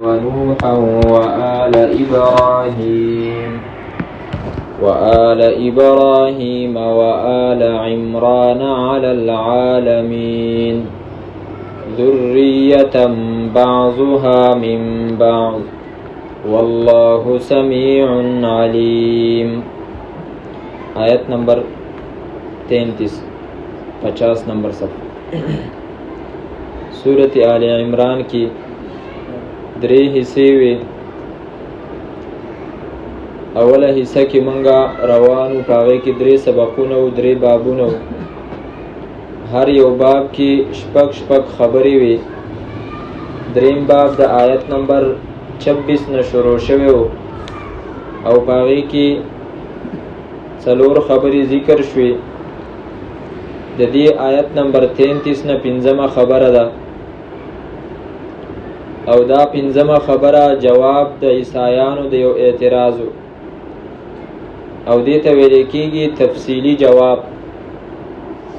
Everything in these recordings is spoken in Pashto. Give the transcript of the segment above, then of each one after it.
ونوحا وآل إبراهيم وآل عمران على العالمين ذرية بعضها من بعض والله سميع عليم. آیت نمبر 33 50 نمبر صفحہ. سورت آل عمران کی 3 حصے وی. اوله حصہ کی منگا روانو پاغے کی 3 سبقونه و 3 بابونه. هر یو باب کی شپک خبری وی. دریم باب د آیت نمبر 26 نه شروع شوی او پاغے کی 4 خبری ذکر شوی. د دې آیت نمبر 33 نه 5مه خبره ده او دا 5مه خبره جواب د عیسایانو د یو اعتراض او دې ته ویل کېږي تفصیلی جواب.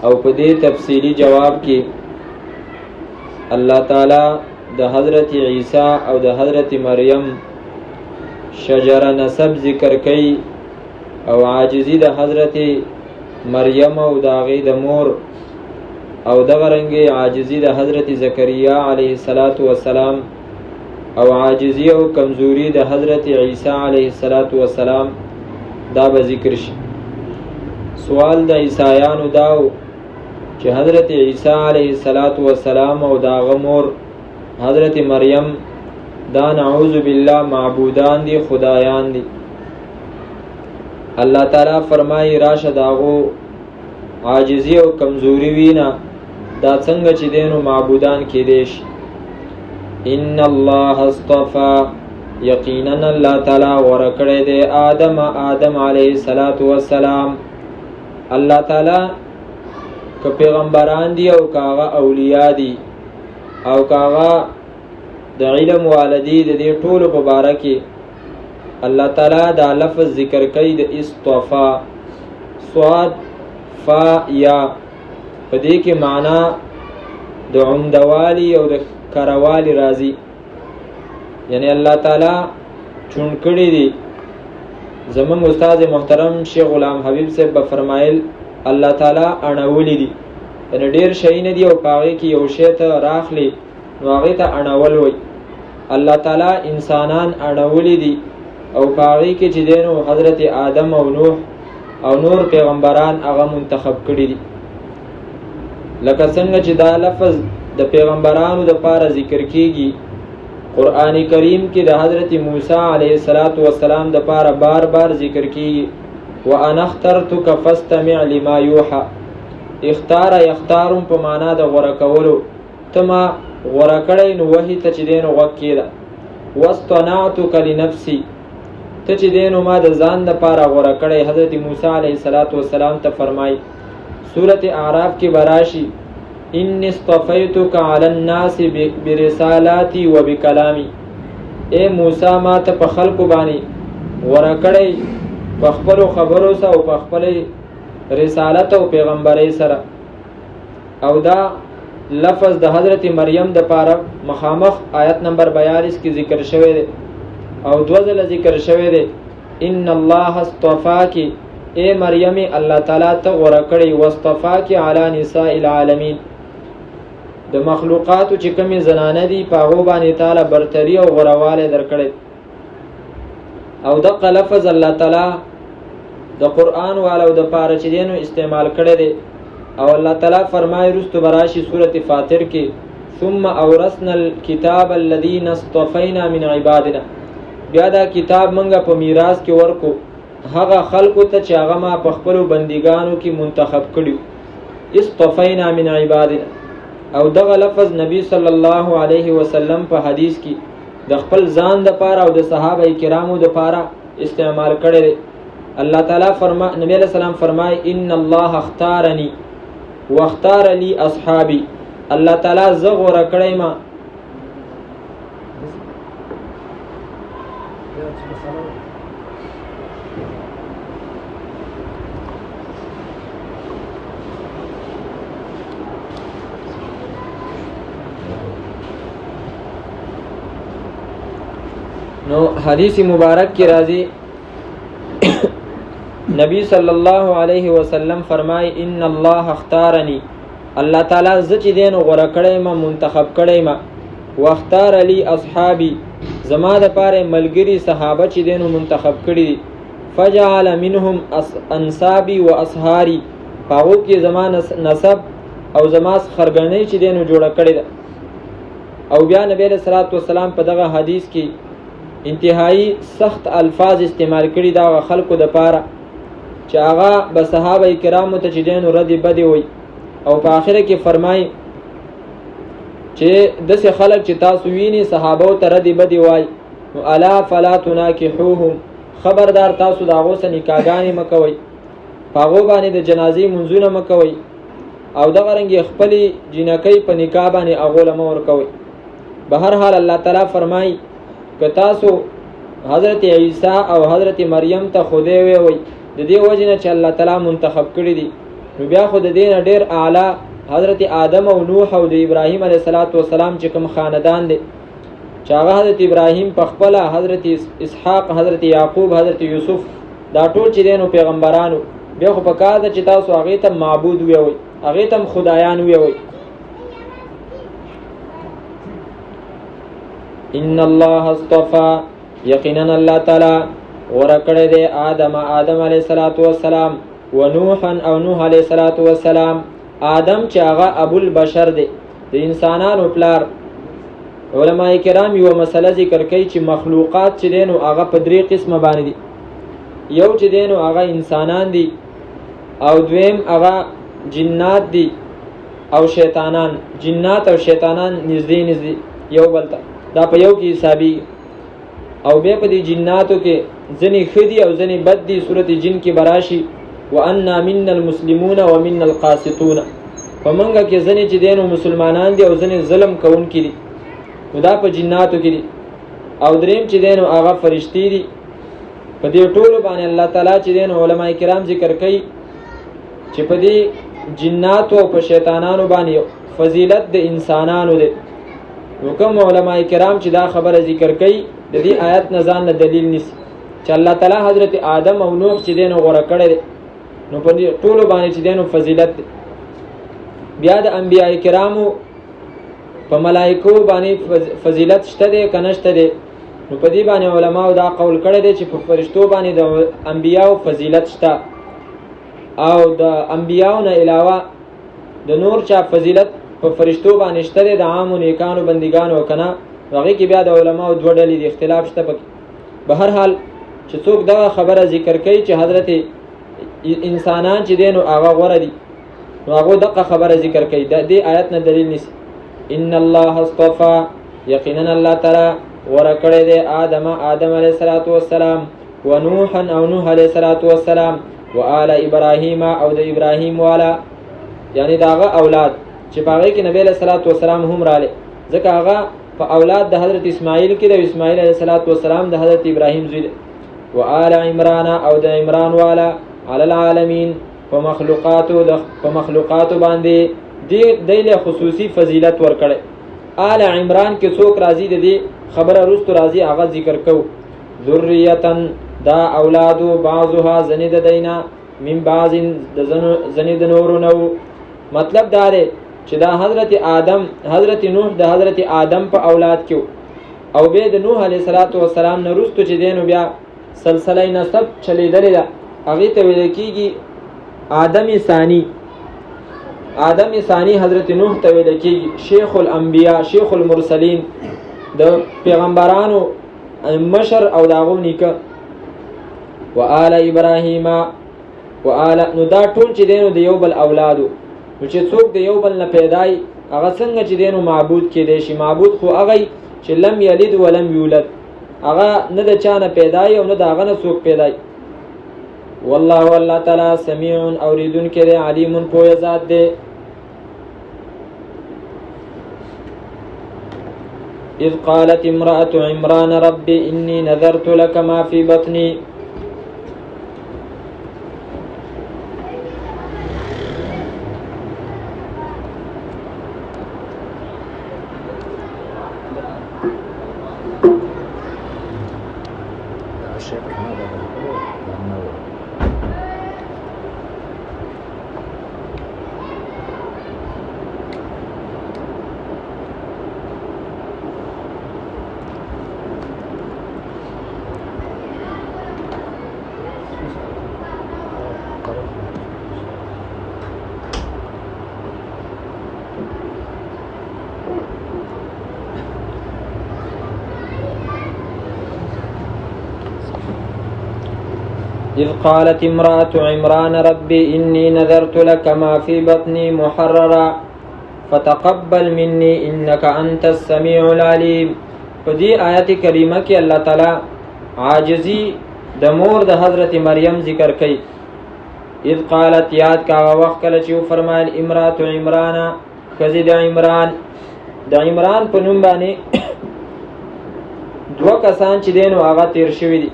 او په دې تفصیلی جواب کې الله تعالی د حضرت عیسی او د حضرت مریم شجره نسب ذکر کوي او عاجزی د حضرت مریم او د هغې د مور او دغه رنګې عاجزی د حضرت زکریا علیه السلام او عاجزی او کمزوری د حضرت عیسی علیه السلام دا به ذکر شي. سوال د عیسایانو داو چې حضرت عیسی علیه السلام او د هغه مور حضرت مریم دا نعوذ بالله معبودان دي، خدایان دي. الله تعالی فرمایي راشه داغو عاجزی او کمزوری وینا دا څنګه چې دینو معبودان کې دیش. ان الله اصطفى یقینا الله تعالی ورکړی دی آدم علیه السلام. الله تعالی که پیغمبران دي او کاغه اولیاء دي او کاغه د علم والدی د دې ټولو په باره کې الله تعالی دا لفظ ذکر کوي د اصطفا. صاد فا یا په دې کې معنا د عمدوالی او د کروالی راځي. یعنی الله تعالی چون کړي دي. زمونږ استاد محترم شیخ غلام حبیب صاحب به فرمایل الله تعالی اڼولی دي. یعنی ډیر شي نه دي او پاغه کې یو شی ته راخلي نو هغه ته اڼول وي. الله تعالی انسانان اڼولی دي او پاغه کې چې دینو حضرت آدم او نوح او نور پیغمبران هغه منتخب کړي دي. لکه څنګه چې دا لفظ د پیغمبرانو د پاره ذکر کیږي قرآن کریم کې د حضرت موسی علیه السلام د پاره بار بار ذکر کیږي. وانا اخترتک فاستمع لما یوحى. اختار یختارم په معنا د غوړه کولو. تما غوړه کړی نو وحی ته چې دینو غوږ کېده. واصطنعتک لنفسي ته چې دینو ما د ځان د پاره غوړه کړی. حضرت موسی علیه السلام ته فرمای سورۃ اعراف کې براشي انی اصطفیتک علی الناس برسالاتي وبکلامی. اے موسی ما ته په خلکو باندې غوړه کړی په خپل خبرو سره او په خپل رسالت او پیغمبري سره. او دا لفظ د حضرت مریم د پاره مخامخ آیت نمبر 42 کې ذکر شوی دی او 2 ځله ذکر شوی دی. ان الله اصطفاکی اے مریم الله تعالی ته غوړه کړی واصطفاکی علی نساء العالمین. د مخلوقاتو چې کومې زنانه دي په هغو باندې تعالی برتری او غوړوالی درکړی. او دغه لفظ الله تعالی د قرآن والو د پاره چې دینو استعمال کړی دی. او الله تعالی فرمایي رستو براشي سورۃ فاطر کې ثم اورثنا الكتاب الذين اصطفينا من عبادنا. بیا دا کتاب منګه په میراث کې ورکو هغه خلقو ته چې هغه ما په خپل بندګانو کې منتخب کړیو. اصطفینا من عبادنا. او دغه لفظ نبی صلی الله علیه وسلم په حدیث کې د خپل ځان د پاره او د صحابه کرامو د پاره استعمال کړی. الله تعالی نبی علیہ السلام فرمای ان الله اختارنی واختار لی اصحابی. الله تعالی زه غوړه کړی ما نو حدیث مبارک کی راضی نبی صلی الله علیه وسلم فرمای ان الله اختارنی، الله تعالی ز چې دین غوړه کړی ما منتخب کړی ما، واختار علی اصحابی زما د پاره ملګری صحابه چې دین منتخب کړی، فجعل منهم انصابی و اصهاری، پاو کې زما نسب او زما خرګنۍ چې دین جوړه کړی ده. او بیا نبی صلی الله علیه وسلم په دغه حدیث کې انتهایی سخت الفاظ استعمال کړي دا خلکو د پاره چې هغه به صحابه کرامو ته چې دین ردی بدی وي، او په آخره کې فرمای چې داسې خلک چې تاسو ویني صحابه ته ردی بدی وای، نو الا فلا تناکحوهم، خبردار تاسو د هغو سره نکاحګانې مه کوئ، په هغو باندې د جنازې منځونه مه کوئ، او دغه رنګې خپلې جینکۍ په نکاح باندې هغو له مه ورکوئ. به هر حال الله تعالی فرمای که تاسو حضرت عیسی او حضرت مریم ته خدای وی د دې وجه نه چې الله تعالی منتخب کړی دي، نو بیا خو د دې نه ډېر اعلی حضرت آدم او نوح او د ابراهیم علیه السلام چې کوم خاندان دی چې هغه حضرت ابراهیم په خپله، حضرت اسحاق، حضرت یعقوب، حضرت یوسف، دا ټول چې دی نو پیغمبرانو، بیا خو پکار ده چې تاسو هغې ته معبود ویوئ، هغې ته خدایان ویوئ. ان الله اصطفى، یقینا الله تعالی غوره کړی دی آدم علیه السلام و نوحا او نوح علیه السلام. آدم چې هغه ابو البشر دی، د انسانانو پلار. علماء کرام یو مسله ذکر کوي چې مخلوقات چې دی نو هغه په درې قسمه باندې دي. یو چې دی نو هغه انسانان دي، او دویم هغه جنات دي او شیطانان. جنات او شیطانان نږدې یو بل ته، دا په یو کې حسابي. او بیا په دې جناتو کې ځنې ښه دي او ځنې بد دي. صورت جن کې براشي وانا منا المسلمون ومنا القاسطون، په منګه کې ځنې چې دی نو مسلمانان دي او ځنې ظلم کوونکي دي، نو دا په جناتو کې دي. او دریم چې دی نو هغه فرشتي دي. په دې ټولو باندې الله تعالی چې دی نو علماء کرام ذکر کوي چې په دې جناتو او په شیطانانو باندې فضیلت د انسانانو دی. نو کوم علماء کرام چې دا خبره ذکر کوي د دې آیت نه ځان دلیل نیسي چې الله تعالی حضرت آدم او نوح چې دی نو غوره کړی دی، نو په دې ټولو باندې چې دی نو فضیلت دی. بیا د انبیاء کرامو په ملائکو باندې فضیلت شته دی که نشته دی؟ نو په دې باندې علماو دا قول کړی دی چې په فرشتو باندې د انبیاو فضیلت شته، او د انبیاو نه علاوه د نور چا فضیلت په فرشتو باندې شته دی، د عامو نیکانو بندګانو کنه. هغې کې بیا د علماو دوه ډلې دي، اختلاف شته پکې. به هر حال چې څوک دغه خبره ذکر کوي چې حضرت انسانان چې دی نو هغه غوره دي، نو هغه دغه خبره ذکر کوي، د دې آیت نه دلیل نیسي. ان الله اصطفى، یقینا الله تعالی غوره کړی دی آدم علیه السلام و نوحا او نوح علیه السلام و آل ابراهیم او د ابراهیم والا، یعنی داغه اولاد چې په هغې کې نبی علیه السلام هم رالی، ځکه هغه په اولاد د حضرت اسماعیل کې د اسماعیل علیه السلام د حضرت ابراهیم زوی دی. و آل عمران او د عمران والا علی العالمین، په مخلوقاتو باندې دی له خصوصي فضیلت ورکړی. آل عمران کې څوک راضي د دې خبره رستو راضي هغه ذکر کو. ذریتن، دا اولادو بعضها زنی د دینا من بعض زنی د نورو نو. مطلب دا دی چې دا حضرت آدم، حضرت نوح د حضرت آدم په اولاد کې، او بیا د نوح علیه السلام نه وروسته چې دی نو بیا سلسله نسب چلیدلې ده، هغې ته ویل کېږي آدم ثانی. آدم ثانی حضرت نوح ته ویل کېږي شیخ الانبیاء، شیخ المرسلین، د پیغمبرانو مشر او د هغو نیکه. و آل ابراهیم و آل، نو دا ټول چې دی نو د یو بل اولادو. نو چې څوک د یو بل نه پیدای هغه څنګه چې دی نو معبود کېدی شي؟ معبود خو هغه چې لم یلد ولم یولد، هغه نه د چا نه پیدای او نه د هغه نه څوک پیدای. والله الله تعالی سمیع اوریدونکی دی، علیم پوهه ذات دی. اذ قالت امرأة عمران رب انی نذرت لك ما في بطنی. إذ قالت امرأة عمران ربي إني نذرت لك ما في بطني محررا فتقبل مني إنك أنت السميع العليم. په دې آیت کریمه کې الله تعالی عاجزی د مور د حضرت مریم ذکر کوي. اذ قالت یاد کا وخت کله چې فرمایل امرأة عمران ښځې د عمران په نوم باندې دوه کسان چې دي نو هغه تیر شوي دي.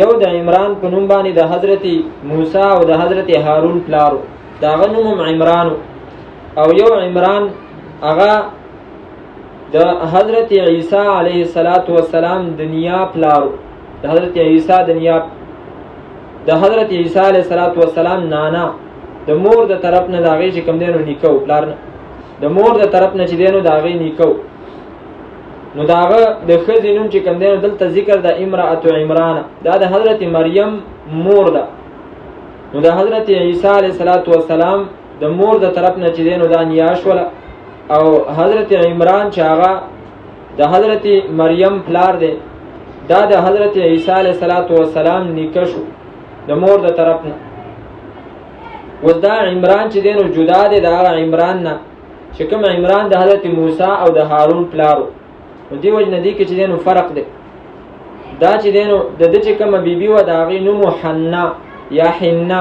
یو د عمران په نوم باندې د حضرت موسی او د حضرت هارون پلارو د هغه نوم عمران، او یو عمران هغه د حضرت عیسی علیه السلام د نیا پلارو، د حضرت عیسی د حضرت عیسی علیه السلام نانا د مور د طرف نه د هغې چې کوم دی نو نیکه و، پلار نه د مور د طرف نه چې دی نو د هغې نیکه و. نو د هغه د ښځې نوم چې کوم دی نو دلته ذکر د امرأة عمران، دا د حضرت مریم مور ده. نو د حضرت عیسی علیه السلام د مور د طرف نه چې دی نو دا نیا شوله، او حضرت عمران چې هغه د حضرت مریم پلار دی دا د حضرت عیسی علیه السلام نیکه شو د مور د طرف نه. اوس دا عمران چې دی نو جدا دی د هغه عمران نه چې کوم عمران د حضرت موسی او د هارون پلارو. نو دې وجه نه دی کې چې دی نو فرق دی. دا چې دی نو د ده چې کومه بیبي وه د هغې نوم حنا یا حنا،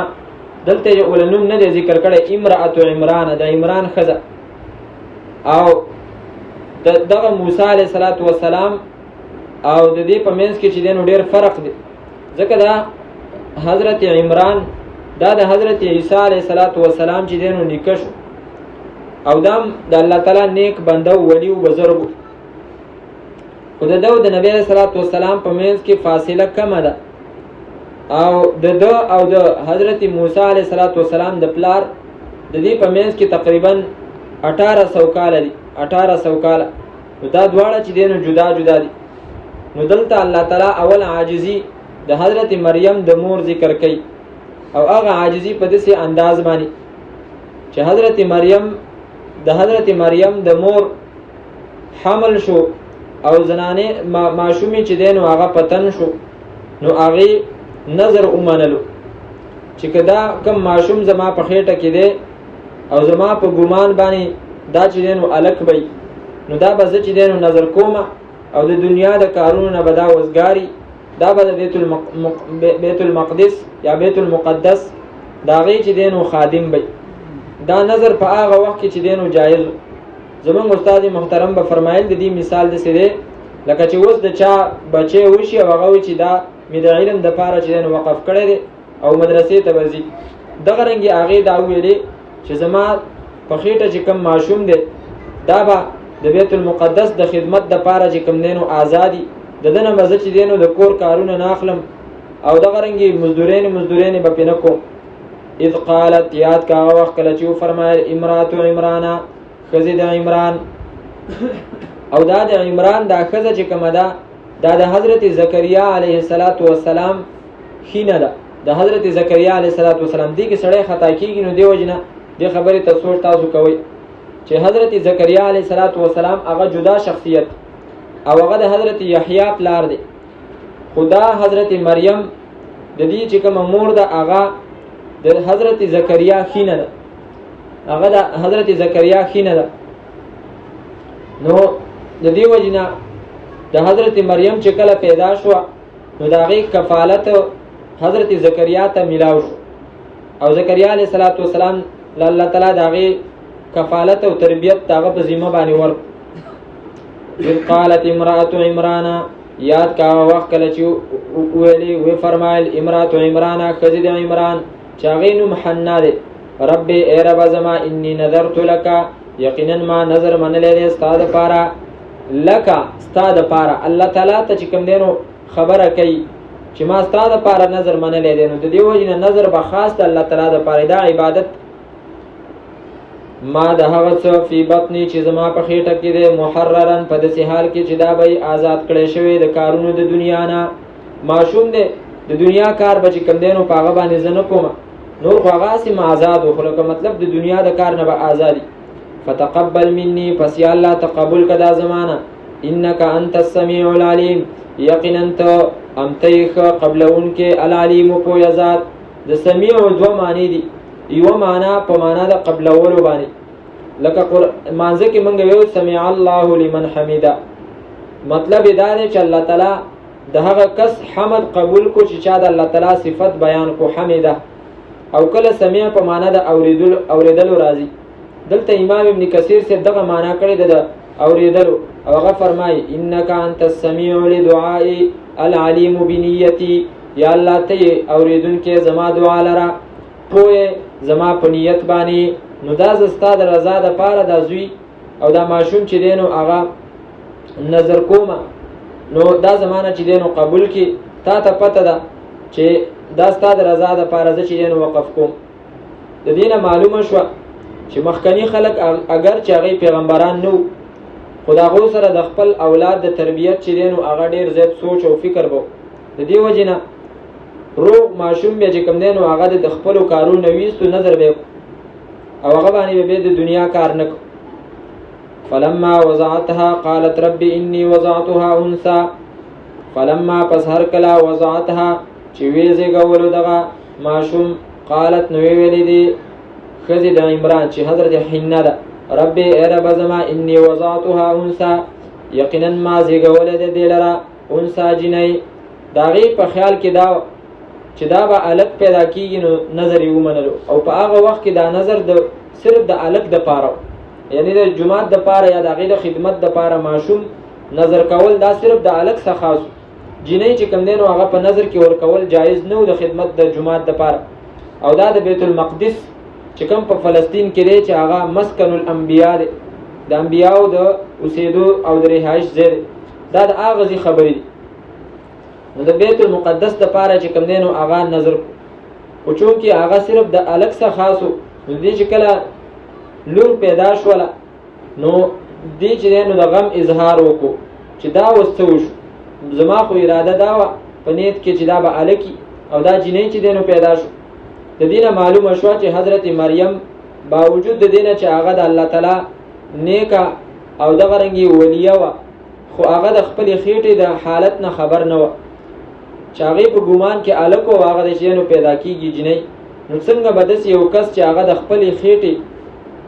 دلته یې اوله نوم نه دی ذکر کړی، امرأة عمران د عمران ښځه. او دغه موسی علیه السلام او د دې په منځ کې چې دی نو ډېر فرق دی، ځکه دا حضرت عمران دا د حضرت عیسی علیه السلام چې دی نو نیکه شو، او دام د الله تعالی نیک بنده و ولی و بزرګ، خو د ده او د نبی علیه السلام په منځ کې فاصله کمه ده. او د ده او د حضرت موسی علیه السلام د پلار د دې په منځ کې تقریبا 1800 کاله دي، 1800 کاله. نو دا دواړه چې دی نو جدا جدا دي. نو دلته الله تعالی اول عاجزی د حضرت مریم د مور ذکر کوي، او هغه عاجزی په داسې انداز باندې چې حضرت مریم د مور حمل شو او زنانه ماشومی چې دی نو هغه پتن شو، نو هغې نظر ومنلو چې که دا کم ماشوم زما په خېټه کې دی او زما په ګمان باندې دا چې دی نو الک بی، نو دا به زه چې دی نو نظر کومه او د دنیا د کارونو نه به دا وزګاري، دا به د بیت المقدس یا بیت المقدس د هغې چې دی نو خادم بی. دا نظر په هغه وخت کې چې دی نو جایز و. زمونږ استاد محترم به فرمایل د دې مثال داسې دی لکه چې اوس د چا بچی وشي او هغه وایي چې دا مې د علم دپاره چې دی نو وقف کړی دی او مدرسې ته به ځي. دغه رنګې هغې دا وویلې چې زما په خېټه چې کوم ماشوم دی دا به د بیت المقدس د خدمت دپاره چې کوم دی نو آزادي، د ده نه به زه چې دی نو د کور کارونه نه اخلم او دغه رنګې مزدورینې به پې نه کوم. اذ قالت یاد کا هغه وخت کله چې وفرمایل امرأة عمران ښځې د عمران، او دا د عمران دا ښځه چې کومه ده دا د حضرت زکریا علیه السلام خینه ده. د حضرت زکریا علیه السلام دې کې سړی خطا کېږي، نو دې وجې نه دې خبرې ته سوچ تاسو کوئ چې حضرت زکریا علیه السلام هغه جدا شخصیت او هغه د حضرت یحیی پلار دی، خو دا حضرت مریم د دې چې کومه مور ده هغه د حضرت زکریا خینه ده، هغه د حضرت زکریا خینه ده. نو د دې وجې نه د حضرت مریم چې کله پیدا شوه نو د هغې کفالت حضرت زکریا ته میلاو شو، او زکریا علیه السلام الله تعالی د هغې کفالت او تربیت د هغه په ذمه باندې ورکړو. اذ قالت امرأة عمران یاد کا وخت کله چې ویلې وی فرمایل امرأة عمران ښځې د عمران چې هغې نوم حنا دی، ربي ای رب زما انی نذرت لک یقینا ما نظر منلی دی ستا دپاره، لکه ستا دپاره الله تعالی ته چې کوم دی نو خبره کوي چې ما ستا دپاره نظر منلی دی، نو د دې وجې نه نظر به خاص د الله تعالی دپاره دا عبادت. ما د هغه څه فی بطنی چې زما په خېټه کې دی محررن په داسې حال کې چې دا به آزاد کړی شوی د کارونو د دنیا نه. ماشوم دی د دنیا کار به چې کوم دی نو په هغه باندې زه نه کومه، نور خو هغه هسې آزاد و، خو لکه مطلب د دنیا د کار نه به آزادي. فتقبل مني پس یا الله تقبل که دا زمانه، انک انت السمیع العلیم یقینا ته امتیخ قبلون کې العلیم پویا ذات. د سمیع دو معنی دي، یو معنا په معنا د قبلولو باندې، لکه مانځه کې مونږ ویو سمع الله لمن حمده، مطلب دا دی چې الله تعالی د هغه کس حمد قبول کو چې چا د الله تعالی صفت بیان کو حمده. او کله سمع په معنا د اوریدلو راځي. دلته امام ابن کثیر سے دغه معنا کړی د اوریدلو، او هغه فرمایي انک انت السمیع لدعاء العلیم بنیتی، یا الله ته اوریدونکې زما دعا لره، پوهه زما په نیت باندې. نو دا زستا د رضا د پاره د زوی او دا ماشوم چې دینو هغه نظر کومه، نو دا زمانه چې دینو قبول کی، تا ته پته ده چې دا ستا د رضا د پاره چې دینو وقف کوم. د دینه معلومه شو چې مخکنی خلق اگر چې هغه پیغمبران نو، خداغو سره د خپل اولاد د تربیت چې دینو هغه ډیر زیات سوچ او فکر وو. د دې وجنه روغ ماشوم بیا چې کوم دینو هغه د خپل کارونو ویستو نظر به او هغه باندې به د دنیا کار نک. فلما وضعتها قالت رب اني وضعتها انثى، فلما پس هر کلا وضعتها چې ویزه غولو دغه ماشوم، قالت نو ویلې دي خزي د عمران چې حضرت حنا ده، رب ای رب زما اني وضعتها انثى، یقینا ما زیګول د دې لرا انثى جنۍ. داغي په خیال کې دا چې دا به الګ پیدا کیږي، نو نظر یې ومنلو. او په هغه وخت کې دا نظر د صرف د الګ د پاره، یعنی د جماعت د پاره یا د غیر خدمت د پاره ماشوم نظر کول دا صرف د الګ څخه خاص. جنۍ چې کوم دینو هغه په نظر کې ور کول جایز نه و د خدمت د جماعت د پاره. او دا د بیت المقدس چې کوم په فلسطین کې دی چې هغه مسکن الانبیاء دی، د انبیاو د اوسېدو او د رهایش ځای دی، دا د هغه ځای خبرې دي. نو د بیت المقدس د پاره چې کوم دینو هغه نظر او چون کې هغه صرف د الګ څخه خاصو. نو دې چې کله لور پیدا شوله، نو دې چې دینو د غم اظهار وکړو چې دا وستو شو، زما خو اراده دا و په نیت کې چې دا به الکی او دا جنۍ چې دینو پیدا شو. د دینه معلومه شو چې حضرت مریم باوجود د دینه چې هغه د الله تعالی نیکه او د غرنګي ولیه و، خو هغه د خپل خېټې د حالت نه خبر نه و چې هغه په ګومان کې الکو هغه د شینو پیدا کیږي جنۍ. نو څنګه بدس یو کس چې هغه د خپل خېټې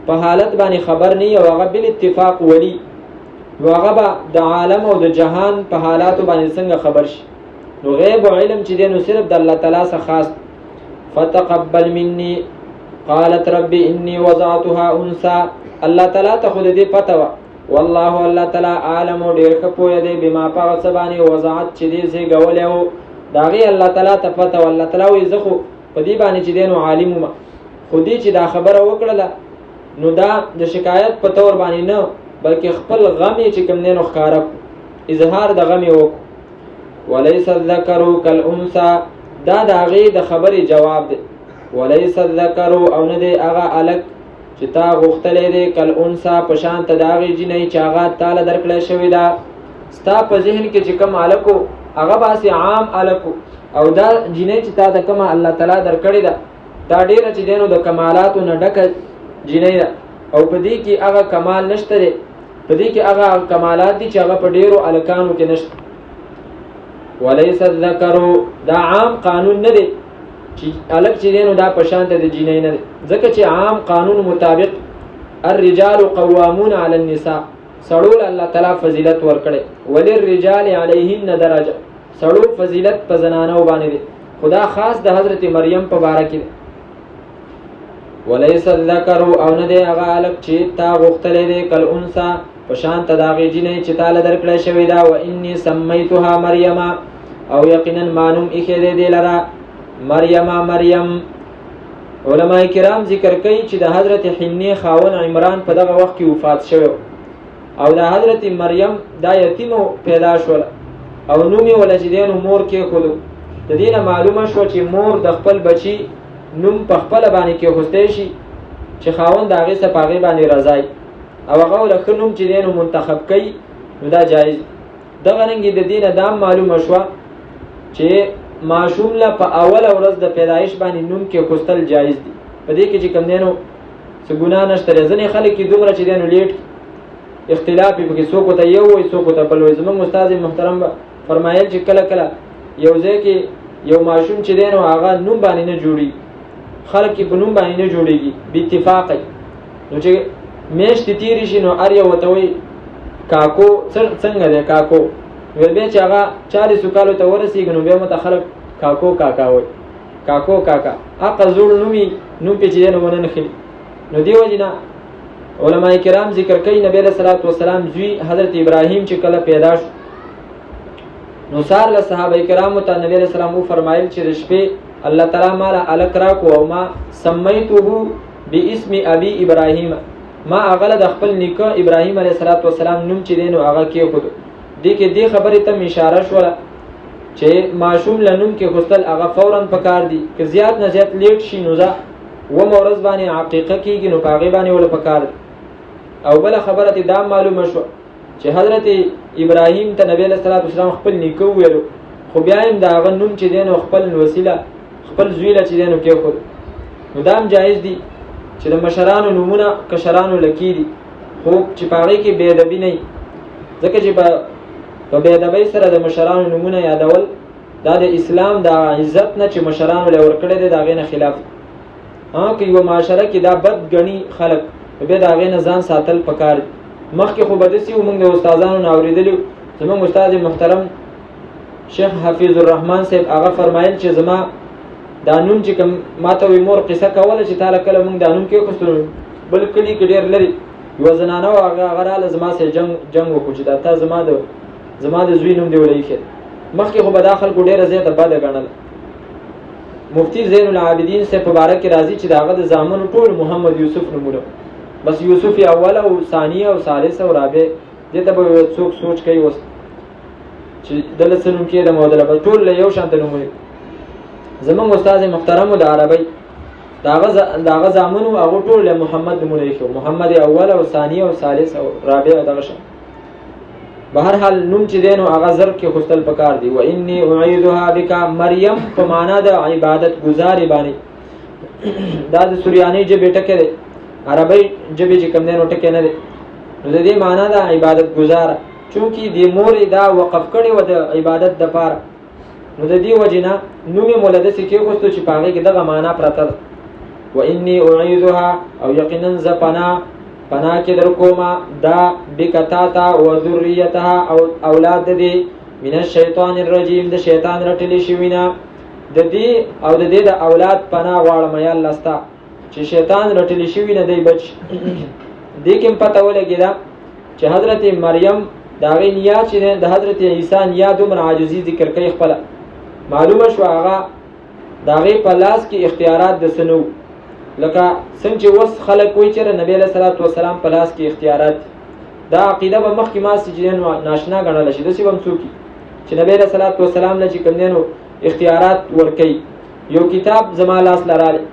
په حالت باندې خبر نه او هغه بل اتفاق ولی، نو هغه به د عالم او د جهان په حالاتو باندې څنګه خبر شي؟ نو غیب او علم چې دینو صرف د الله تعالی څخه خاص. فتقبل مني قالت رب اني وضعتها انثى، الله تعالی ته خود دې پته و، والله الله تعالی عالم او ډیر خپوی دی بما پاغ سبانی وضعت چې دې سي غولېو داغي الله تعالی ته پته و. الله تعالی وي زخو په دې باندې چې دینو عالم ما خودي چې دا خبره وکړه، نو دا د شکایت په تور باندې نه بلکې خپل غم چې کوم دینو ښکارا اظهار د غم وکړو. وليس الذكر كالانثى، دا داغي د خبرې جواب دی. وليس الذكر او نه دی هغه الګ چې تا غوښتلې دی کالانثى په شان ته داغي جنۍ چې هغه تعالی درکړې شوی دا. ستا په ذهن کې چې کوم الکو هغه باسي عام الکو، او دا جنۍ چې تا د کوم الله تعالی درکړې ده دا ډیره چې دینو د کمالاتو نه ډکه جنۍ ده، او په دې کې هغه کمال نشته دی، په دې کې هغه کمالات دي چې هغه په ډیرو الکانو کې نشته. وليس الذكر دا عام قانون نه دی چې الګ چې دینو دا په شان ته د جنۍ نه دی، ځکه چې عام قانون مطابق الرجال قوامون على النساء، سړول الله تعالی فضیلت ورکړي، وللرجال علیهن درجه، سړو فضیلت په زنانو باندې دی، خدا خاص د حضرت مریم په باره کې. وليس الذكر او نه دی هغه الګ چې تا غوښتلې دی کالانثى په شان ته داغي جنۍ چې تعالی درکړې شوی دا. و انی سمیتها مریم، او یقینا مانوم اخی دې لرا مریم. علماء کرام ذکر کوي چې د حضرت حنې خاون عمران په دغه وخت کې وفات شوی، او د حضرت مریم دا یتیم پیدا شول او نوم یې ولجدین مور کې خلو. د دینه معلومه شو چې مور د خپل بچی نوم په خپل باندې کې خوسته شي چې خاون د هغه سپاغي باندې راځي، او هغه له خنوم چې دینو منتخب کړي، نو دا جایز. دغه رنګ د دینه دا معلومه شو چې معشوم له په اول ورځ د پیدایش باندې نوم کې خوستل جایز دي. په دې کې چې کوم دینو څه ګناه نشته. ځنې خلک کې دومره چې دینو لیټ اختلاف به کې څوک ته یو وي څوک ته بل وي. زموږ استاد محترم فرمایل چې کله کله یو ځای کې یو ماشوم چې دی نو هغه نوم باندې نه جوړي، خلک یې په نوم باندې نه جوړېږي باتفاق. نو چې میاشتې تېرې شي نو هر یو ورته وایي کاکو څنګه دی کاکو. بیا چې هغه 40 کالو ته ورسېږي نو بیا ماته خلک کاکو کاکا وایي، کاکو کاکا. هغه زوړ نوم پې چې دی نو ونه نښلي. نو دې وجې نه علما کرام ذکر کوي نبی علیه الصلاة والسلام زوی حضرت ابراهیم چې کله پیدا شو نو سار له صحابه کرامو ته نبی علیه السلام وفرمایل چې د شپې الله تعالی مالا الک راکو او ما سمیته باسم ابي ابراهیم، ما هغه د خپل نیکه ابراهیم علیه السلام نوم چې دی نو هغه کېښود. دې کې دې خبرې ته اشاره شوله چې ماشوم له نوم کېښودل هغه فورا پکار دي. که زیات نه زیات لیټ شي نو اوومه ورځ باندې عقیقه کېږي نو په هغې باندې وله پکار دي. او بله خبره ته دا معلومه شوه چې حضرت ابراهیم ته نبی علیه السلام خپل نیکه وویلو، خو بیا هم د هغه نوم چې دی نو خپل وسیله خپل زوی له چې دی نو کېښود. نو دا هم جایز دي چې د مشرانو نومونه کشرانو لکې دي، خو چې په هغې کې بېادبي نه وي، ځکه چې په بېادبۍ سره د مشرانو نومونه یادول دا د اسلام د عزت نه چې مشرانو له ورکړی دی د هغې نه خلاف. که یوه معاشره کې دا بد ګڼي خلک بیا د هغې نه ځان ساتل پکار دي. مخکې خو به داسې وو، موږ د استادانو نه اورېدلي، زموږ استاد محترم شیخ حفیظ الرحمن صاحب هغه فرمایل چې زما دا نوم چې کوم ما ته وایي مور قصه کوله چې تا له کله موږ دا نوم کېښودلو بل کلي کې ډېر لرې یوه زنانه وه هغه راله زما سره جنګ وکړو چې دا تا زما د زوی نوم دې ولې ایښی. مخکې خو به دا خلکو ډېره زیاته بده ګڼله. مفتی زین العابدین صاحب په باره کې راځي چې د هغه د زامنو ټول محمد یوسف نومونه، بس یوسف اول او ثانیه او ثالث او رابع. دې ته به څوک سوچ کوي اوس چې دله څه نوم کېدم او دله به ټول له یو شانته نومونه. زموږ استاد محترمو د عربۍ د هغه زامنو هغه ټول له محمد نومونه ایښي، محمد اول او ثانیه او ثالث او رابع او دغه شان. بهرحال نوم چې دی نو هغه زر کېښودل پکار دي. و انی اعیدها بک، مریم په معنا د عبادت ګزارې باندې دا د سوریانۍ ژبې ټکی دی، عربۍ ژبې چې کوم دی نو ټکی نه دی. نو د دې معنا د عبادت ګزاره، چونکې د مورې دا وقف کړې وه د عبادت دپاره، نو د دې وجې نه نوم یې موله داسې کېښودو چې په هغې کې دغه معنا پرته ده. و انی اعیدها، او یقینا زه پناه کې در کومه دا بکه تا ته و ذریتها او اولاد د دې من الشیطان الرجیم د شیطان رټلې شوي نه، د دې او د دې د اولاد پناه غواړم یا الله ستا چې شیطان رټلې شوي نه دی بچ. دې کې هم پته ولګېده چې حضرت مریم د هغې نیا چې د حضرت عیسی نیا دومره عاجزي ذکر کوي خپله، معلومه شوه هغه د هغې په لاس کې اختیارات د څه نه وو. لکه څنګه چې اوس خلک وایي چې نبی علیه الصلاة والسلام په لاس کې اختیارات، دا عقیده به مخکې ماسې چې ناشنا ګڼله شي. داسې به هم څوک چې نبی علیه الصلاة والسلام له چې کوم دی نو اختیارات ورکوي. یو کتاب زما لاس له رالی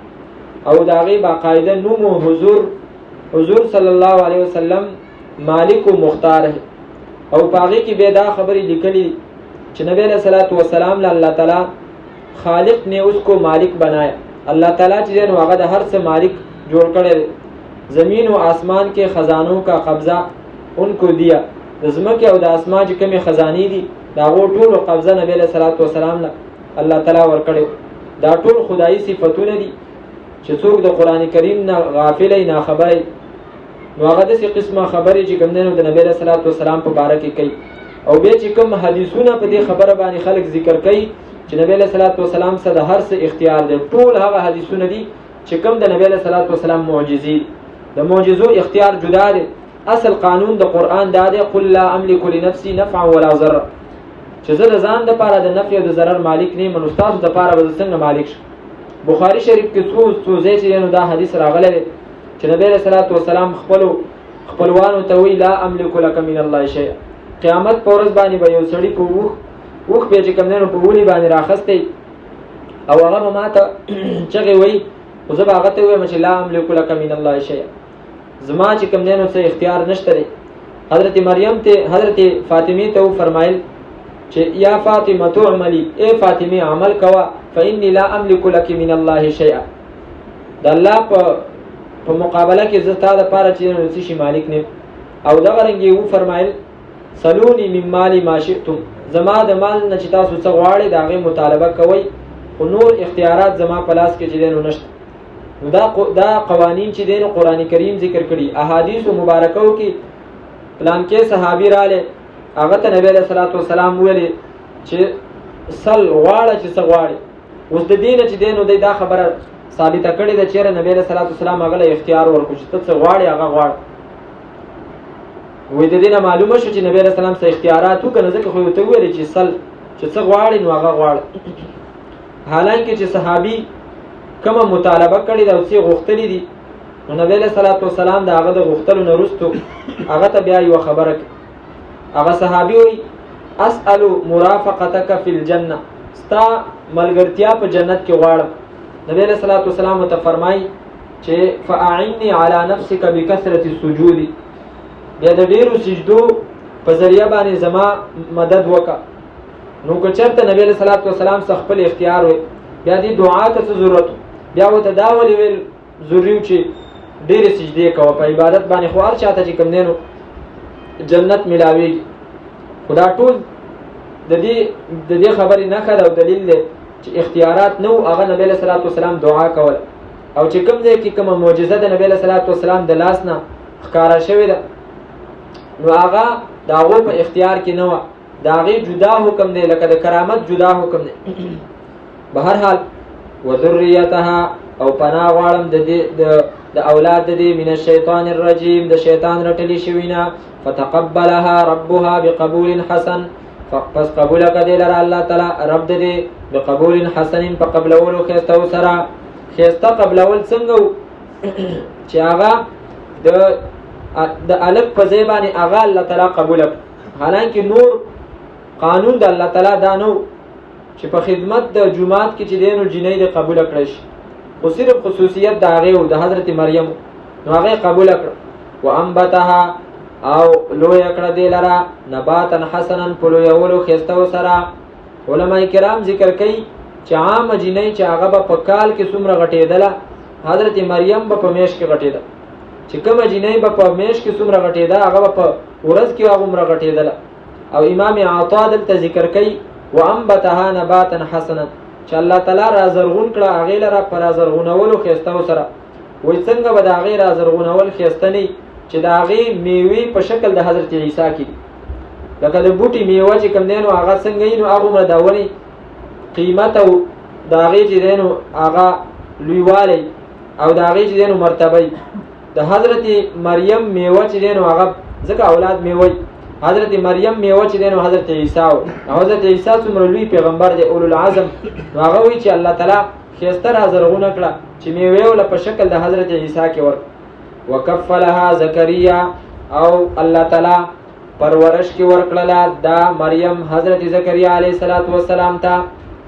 او د هغې باقاعده نوم و حضور صلی الله علیه وسلم مالک و مختار ہے، او په هغې کې بیا دا خبرې لیکلي چې نبی علیه الصلاة والسلام له الله تعالی خالق نے اس کو مالک بنایا. اللہ تعالیٰ چې دی نو هغه د هر څه مالک جوړ کړی دی. زمین و آسمان کے خزانوں کا قبضہ ان کو دیا، د ځمکې او د آسمان چې کومې خزانې دي د هغو ټولو قبضه نبی علیه الصلاة والسلام له الله تعالی ورکړی. دا ټول خدایي صفتونه دي چې څوک د قرآن کریم نه غافلی ناخبری نو هغه داسې قسمه خبرې چې کوم دی نو د نبی علیه الصلاة والسلام په باره کې کوي. او بیا چې کوم حدیثونه په دې خبره باندې خلک ذکر کوي چې نبی علیه الصلاة والسلام سره د هر څه اختیار دی، ټول هغه حدیثونه دي چې کوم د نبی علیه الصلاة والسلام معجزې، د معجزو اختیار جدا دی. اصل قانون د قرآن دا دی قل لا املک لنفسي نفعا ولا ضرا، چې زه د ځان دپاره د نفع او د ضرر مالک نه یم، نو ستاسو دپاره به زه څنګه مالک شم. بخاري شریف کې څو ځای چې دی نو دا حدیث راغلی دی چې نبی علیه الصلاة والسلام خپلوانو ته وایي لا املک لک من الله شیئا. قیامت په ورځ باندې به یو سړي په اوښ بیا چې کوم دی نو په ولي باندې راخستی او هغه به ما ته چغې وایي، خو زه به هغه ته ووایم چې لا املک لک من الله شیئا، زما چې کوم دی نو څه اختیار نشته دی. حضرت مریم ته حضرت فاطمې ته وفرمایل چې یا فاطمه تعملی، ای فاطمه عمل کوه، فانی لا املک لک من الله شیئا، د الله په مقابله کې زه تا دپاره چې نو څه شي مالک نه. او دغه رنګ یې وفرمایل سلونی من مالی ما شئتم، زما د مال نه چې تاسو څه غواړئ د هغې مطالبه کوئ، خو نور اختیارات زما په لاس کې چې دی نو نشته. نو دا قوانین چې دی نو قرآن کریم ذکر کړي. احادیثو مبارکو کې پلان کې صحابي رالی، هغه ته نبی علیه الصلاة والسلام ویلې چې سل غواړه چې څه غواړي. اوس د دې نه چې دی نو دی دا خبره ثابته کړې ده چېرې نبی علیه الصلاة والسلام هغه له اختیار ورکړو چې ته څه غواړې هغه غواړه. وایي د دې نه معلومه شو چې نبی علیه السلام څه اختیارات وکړه، نو ځکه خو ورته وویلې چې سل چې څه غواړې نو هغه غواړه. حالانکه چې صحابي کومه مطالبه کړې ده او څه غوښتلي دي، نو نبی علیه الصلاة والسلام د هغه د غوښتلو نه وروستو هغه ته بیا یوه خبره کوي. هغه صحابي وایي اسأل مرافقتک فی الجنه، ستا ملګرتیا په جنت کې غواړم. نبی علیه الصلاة والسلام ته فرمایي چې فاعنی علی نفسک بکثرة السجود، بیا د ډیرو سجدو په ذریعه باندې زما مدد وکړه. نو که چېرته نبی علیه الصلاة والسلام څخه خپل اختیار وي، بیا دې دعا ته څه ضرورت و؟ بیا ورته دا ولې ویل ضروري و چې ډېرې سجدې کوه په عبادت باندې؟ خو هر چا ته چې کوم دی نو جنت میلاویږي. خو دا ټول د دې خبرې نښه ده او دلیل دی چې اختیارات نه وو، هغه نبی علیه الصلاة والسلام دعا کوله. او چې کوم ځای کې کومه معجزه د نبی علیه الصلاة والسلام د لاس نه ښکاره شوې ده، نو هغه د هغو په اختیار کې نه وه، د هغې جدا حکم دی، لکه د کرامت جدا حکم دی. بهرحال وذریتها او پناه غواړم د اولاد د دې من الشیطان الرجیم، د شیطان رټلی شوي نه. فتقبلها ربها بقبول حسن، پس قبول کړه لره الله تعالی رب د دې بقبول حسن، په قبلولو ښایسته سره. ښایسته قبلول څنګه و چې هغه د الف په ځای باندې هغه الله تعالی قبول کړه. حالانکه نور قانون د الله تعالی دا نو چې په خدمت د جماعت کې چې دی نو جنۍ د قبول کړی شي، خو صرف خصوصیت د هغې و د حضرت مریم، نو هغې قبول کړه. وانبتها او لویه کړه دې لره نباتا حسنا، په لویولو ښایسته سره. علما کرام ذکر کوي چې عامه جنۍ چې هغه به په کال کې څومره غټېدله، حضرت مریم به په میاشت کې غټېده. چې کومه جنۍ به په میاشت کې څومره غټېده، هغه به په ورځ کې هغومره غټېدله. او امام عطا دلته ذکر کوي وانبتها نباتا حسنا، چې الله تعالی را زرغون کړه هغې لره په را زرغونولو ښایسته سره. وایي څنګه به د هغې را زرغونول ښایسته نه چې د هغې میوې په شکل د حضرت عیسی کې دي. لکه د بوټي میوه چې کوم دی نو هغه څنګه وي، نو هغومره د ونې قیمت او د هغې چې دی نو هغه لویوالی او د هغې چې دی نو مرتبه وي. د حضرت مریم میوه چې دی نو هغه ځکه اولاد میوه، حضرت مریم میوه چې دی نو حضرت عیسی و. حضرت عیسی څومره لوی پیغمبر دی، اولو العزم، نو هغه وایي چې الله تعالی ښایسته را زرغونه کړه چې میوې وله په شکل د حضرت عیسی کې ورکړه. وکفلها زکریا، او الله تعالی پرورش کې ورکړله دا مریم حضرت زکریا علیه السلام ته.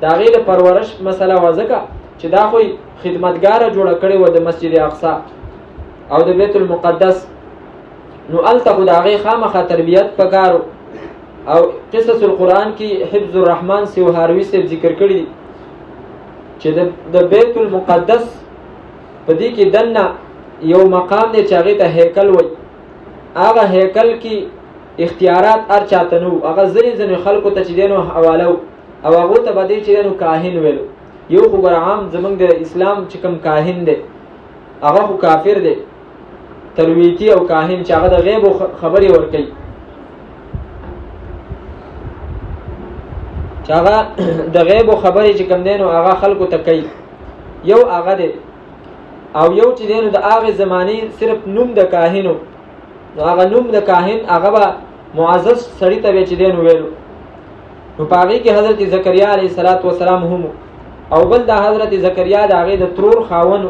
د هغې د پرورش مسله وه ځکه چې دا خو خدمتګاره جوړه کړې وه د مسجد اقصی او د بیت المقدس، نو هلته خو د هغې خامخا تربیت پکار و. او قصص القرآن کې حفظ الرحمن سیوهاروي صاحب ذکر کړي دي چې د بیت المقدس په دې کې دننه یو مقام دی چې هغې ته هیکل وایي. هغه هیکل کې اختیارات هر چاته نه وو، هغه ځینې خلکو ته چې دی نو حواله و، او هغو ته به دی چې دی نو کاهن ویلو. یو خو ګوره عام زموږ د اسلام چې کوم کاهن دی هغه خو کافر دی، ترویتی او کاهن چې هغه د غیب خبرې ورکوي، چې هغه د غیب خبرې چې کوم دی نو هغه خلکو ته کوي. یو هغه دی، او یو چې دی نو د هغې زمانې صرف نوم د کاهنو، نو هغه نوم د کاهن هغه به معزز سړي ته به چې دی نو ویلو. نو په هغې کې حضرت زکریا علیه السلام هم، او بل د حضرت زکریا د هغې د ترور خاوند.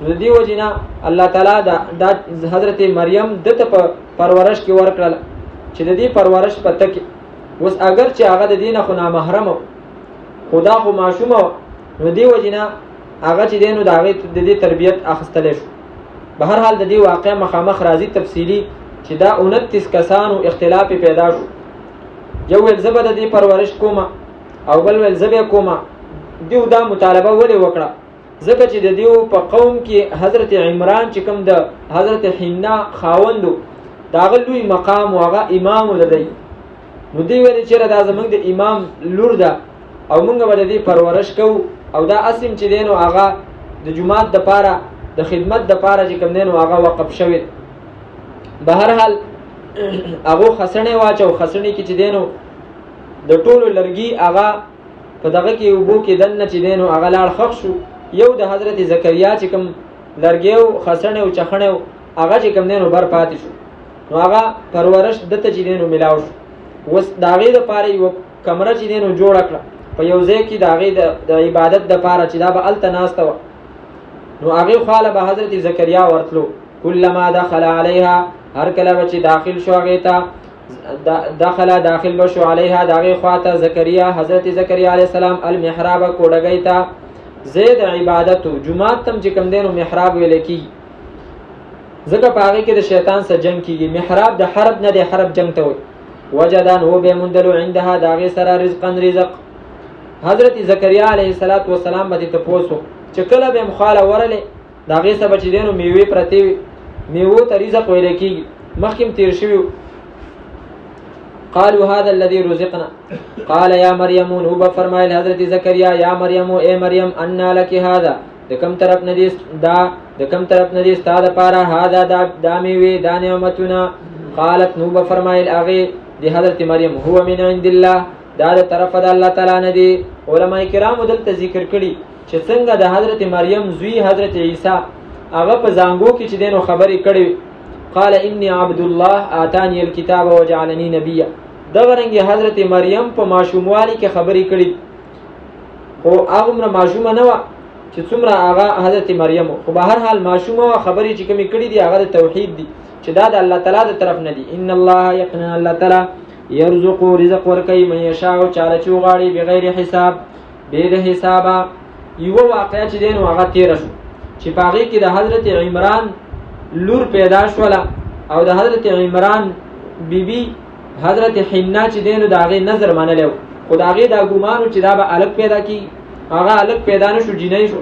د دې وجې نه الله تعالی دا حضرت مریم دته په پرورش کې ورکړله چې د دې پرورش په ته کې اوس اگر چې هغه د دې نه خو نامحرم و، خو دا خو ماشومه وه، نو دې وجې نه هغه چې دی نو د هغې د دې تربیت اخیستلی شو. بهرحال د دې واقع مخامخ راځي تفصیلي چې دا 29 کسانو اختلاف پیدا شو. یو ویل زه به د دې پرورش کومه، او بل ویل زه به یې کومه. دیو دا مطالبه ولې وکړه؟ ځکه چې د دیو په قوم کې حضرت عمران چې کوم د حضرت حنا خاوندو، دا هغه لوی مقام او هغه امام ولدی. نو دی ویل چې دا زمونږ د امام لور ده او مونږ به د دې پرورش کوو او دا اسیم چې دی نو هغه د جومات دپاره د خدمت دپاره چې کوم دی نو هغه وقف شوی. به هر حال هغو خسنې واچو. خسنې کې چې دی نو د ټولو لرګي هغه په دغه کې اوبو کې دننه چې دی نو هغه لاړ خښ شو. یو د حضرت زکریا چې کوم لرګي او خسنې او چخنې هغه چې کوم دی نو بر پاتې شو. نو هغه پرورش دته چې دی نو ملاو شو. اوس د هغې دپاره یوه کمره چې دی نو جوړه کړه په یو ځای کې د هغې د عبادت دپاره چې دا به هلته ناسته وه. نو هغې خواله به حضرت زکریا ورتلو. کلما دخل علیها هر کله به چې داخل شو هغې ته داخل به شو علیها د هغې خواته زکریا حضرت زکریا علیه السلام المحراب کوډګۍ ته ځای د عبادتو. جومات ته چې کوم دی نو محراب ویلی کېږي ځکه په هغې کې د شیطان سره جنګ کېږي. محراب د حرب نه دی، حرب جنګ ته وایي. وجدان هو به مندلو عندها د هغې سره رزقا رزق. حضرت زکریا علیه السلام به دې تپوس و چې کله به یې مخاله ورلې د هغې څه به چې دی نو میوې پرتې وي. میوو ته رزق ویلی کېږي. مخکې تیر شوي قالوا هذا الذي رزقنا قال يا مريم. هو به فرمایل حضرت زکریا یا مریم اے مریم انا لك هذا د کوم طرف نه دي دا د کوم طرف نه دي ستا دپاره هذا دا میوې دا نعمتونه. قالت نو به فرمایل هغې د حضرت مریم هو من عند الله دا د طرفه د الله تعالی نه دی. علما کرامو دلته ذکر کړي چې څنګه د حضرت مریم زوی حضرت عیسی هغه په زانګو کې چې دی نو خبرې کړې قال انی عبد الله آتانی الکتاب وجعلنی نبیا. دغه رنګې حضرت مریم په ماشوموالي کې خبرې کړي خو هغومره ماشومه نه وه چې څومره هغه حضرت مریم خو به هر حال ماشومه وه. خبرې چې کومې کړي دي هغه د توحید دي چې دا د الله تعالی د طرف نه دي. ان الله یقینا الله تعالی یرزق رزق ورکوي من یشاء چاله چې وغواړي بغیر حساب بې د حسابه. یوه واقعه چې دی نو هغه تېره شو چې په هغې کې د حضرت عمران لور پیدا شوله او د حضرت عمران بیبي حضرت حنا چې دی نو د هغې نظر منلی و خو د هغې دا ګمان و چې دا به هلک پیدا کېږي. هغه هلک پیدا نه شو، جینۍ شو.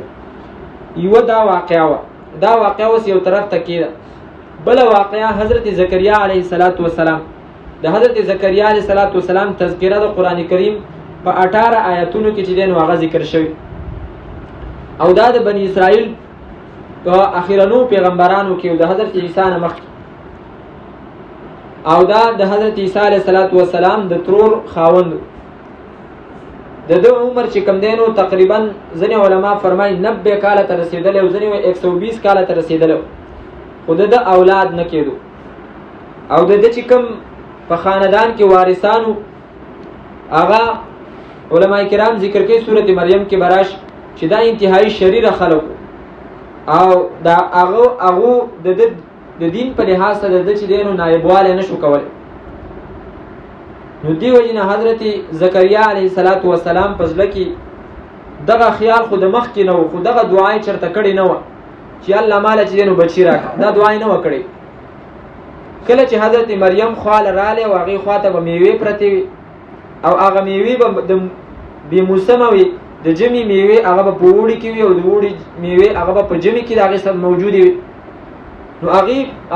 یوه دا واقعه وه. دا واقعه اوس یو طرف ته کېده. بله واقعه حضرت زکریا علیه السلام د حضرت زکریا علیه السلام تذکره د قرآن کریم په 18 آیتونو کې چې دی نو هغه ذکر شوی او دا د بني اسرائیل په اخرنو پیغمبرانو کې د حضرت عیسی نه مخکې او دا د حضرت عیسی علیه السلام د ترور خاوند. د ده عمر چې کم دی نو تقریبا ځینې علما فرمایي 90 کاله ته رسېدلی او ځینې 120 کاله ته رسېدلی خو د ده اولاد نه کېدو. او د ده چې کوم په خاندان کې وارثانو هغه علما کرام ذکر کوي سورت مریم کې براش چې دا انتهایی شریر خلق او دا هغه د دین په لحاظ سره د چې دینو نایبواله نشو کولی. نو دی وجه نه حضرت زکریا علیه السلام په زړه کې دغه خیال خو د مخکې نه و خو دغه دعا یې چېرته کړې نه وه چې الله ماله چې دینو بچي راکړه. دا دعا یې نه وه کړې. کله چې حضرت مریم خواله رالی او هغې خواته به میوې پرتې وي او هغه میوې به د بې موسمه وي. د جمعې میوې هغه به په اوړي کې وي او د اوړي میوې هغه به په جمعې کې د هغې سره موجودې وي. نو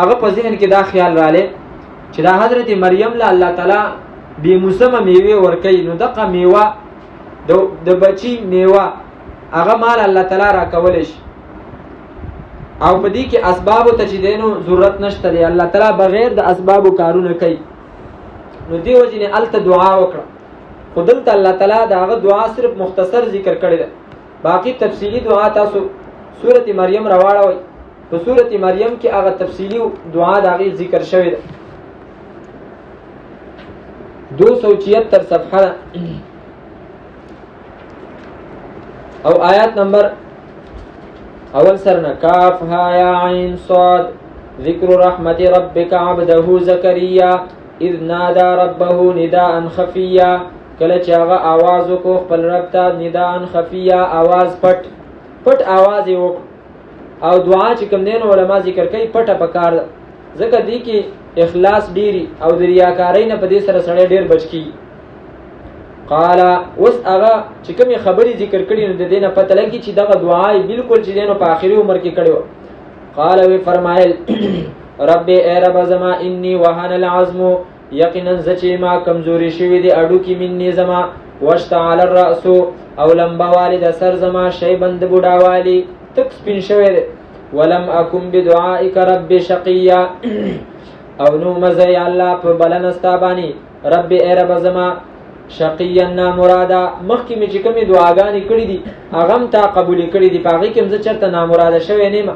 هغه په ذهن کې دا خیال رالی چې دا حضرت مریم له الله تعالی بې موسمه میوې ورکوي نو دغه میوه د بچي میوه هغه مال الله تعالی راکولی شي او په دې کې اسبابو ته چې دی نو ضرورت نشته دی. الله تعالی بغیر د اسبابو کارونه کوي. نو دې وجې نه هلته دعا وکړه خو دلته الله تعالی د هغه دعا صرف مختصر ذکر کړې ده. باقي تفصیلي دعا تاسو سورت مریم راواړوئ. په سورت مریم کې هغه تفصیلي دعا د هغې ذکر شوې ده. 276 صفحه ده او آیات نمبر اول سرنا کاف ها یا عین صاد ذکر رحمت ربک عبده زکریا اذ نادا ربه نداء خفیا. کله چې هغه آواز وکړو خپل رب ته نداء خفیا آواز پټ آواز یې وکړو او دعا چې کوم دی نو علما ذکر کوي پټه پکار ده ځکه دی کې اخلاص ډیری او د ریاکارۍ نه په دې سره سړی ډیر بچ کیږي. قال اوس هغه چې کومې خبرې ذکر کړي نو د دې نه پته لګي چې دغه دعا یې بالکل چې دی نو په آخري عمر کې کړې وه. قال وی فرمایل رب ای رب زما انی وهن العظم یقینا زچې ما کمزوري شوي دي اډوکي مني زما واشتعل الرأس او لمبه والي د سر زما شیبن د بوډاوالي تک سپین شوی دی ولم اکن بدعائک رب شقیا او نو مزه یا الله په بلنه ستا باندې رب ای رب زما شقیا نامراده مخکې مې چې کومې دعاګانې کړي دي هغه هم تا قبولې کړي دي په هغې کې هم زه چېرته نامراده شوی نه یم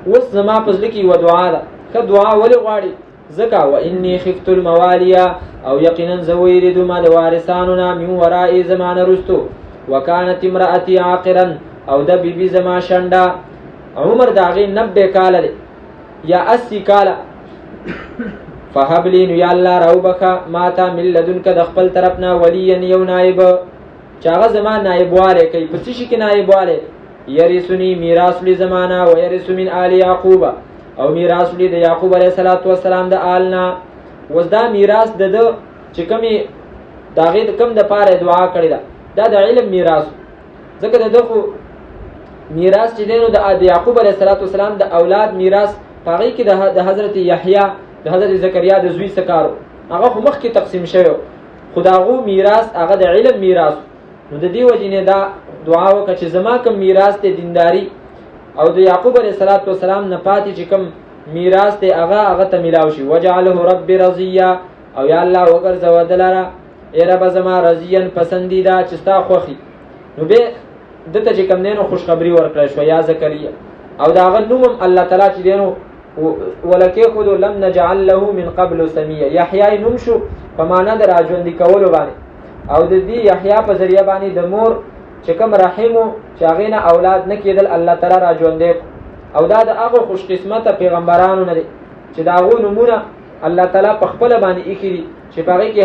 اوس زما په زړه کې یوه دعا ده ښه دعا ولې غواړي ځکه واني خفت الموالیا او یقینا زه ویرېدم د وارثانو نه من ورائي زما نه رستو وکانت امرأتي عاقرا او د بیبي زما شنډه عمر د هغې 90 کاله دی یا 80 کاله فهب لي نو یا الله راوبخه ماته من لدنک د خپل طرف نه ولیا یو نائب چې هغه زما نائب والی کوي په څه شي کې نائب والی یرثني میراث لي زمانه و یرث من آل یعقوب او میراث لي د یعقوب علیه السلام د آلنا اوس دا میراث د ده چې کومې د هغې د کوم دپاره دعا کړې ده دا د علم میراث ځکه د ده خو میراث چې دی نو د یعقوب علیه السلام د اولاد میراث په هغې کې د حضرت یحیی د حضرت زکریا د زوی څه کارو هغه خو مخکې تقسیم شوی خو د هغو میراث هغه د علم میراث نو د دې وجې نه دا دعا وکړه چې زما کوم میراث دی دینداري او د یعقوب علیه السلام نه پاتې چې کوم میراث دی هغه ته میلاو شي وجعله رب رضیا او یا الله وګرځوه دلاره ای رب زما رضیا پسندیده چې ستا خوښي نو بیا دته چې کوم دی نو خوشخبري ورکړی شوه یا زکریا او د هغه نوم هم الله تعالی چې دی نو ولکه خود لم نجعل له من قبل سميه یحیی نوم شو په معنا د راژوندي کولو باندې او د دې یحیی په ذریعہ باندې د مور چې کوم رحمو چې هغې نه اولاد نه کېدل الله تعالی راژوندی او دا د هغو خوش قسمته پیغمبرانو نه دی چې د هغو نومونه الله تعالی په خپله باندې ایښي دي چې په هغې کې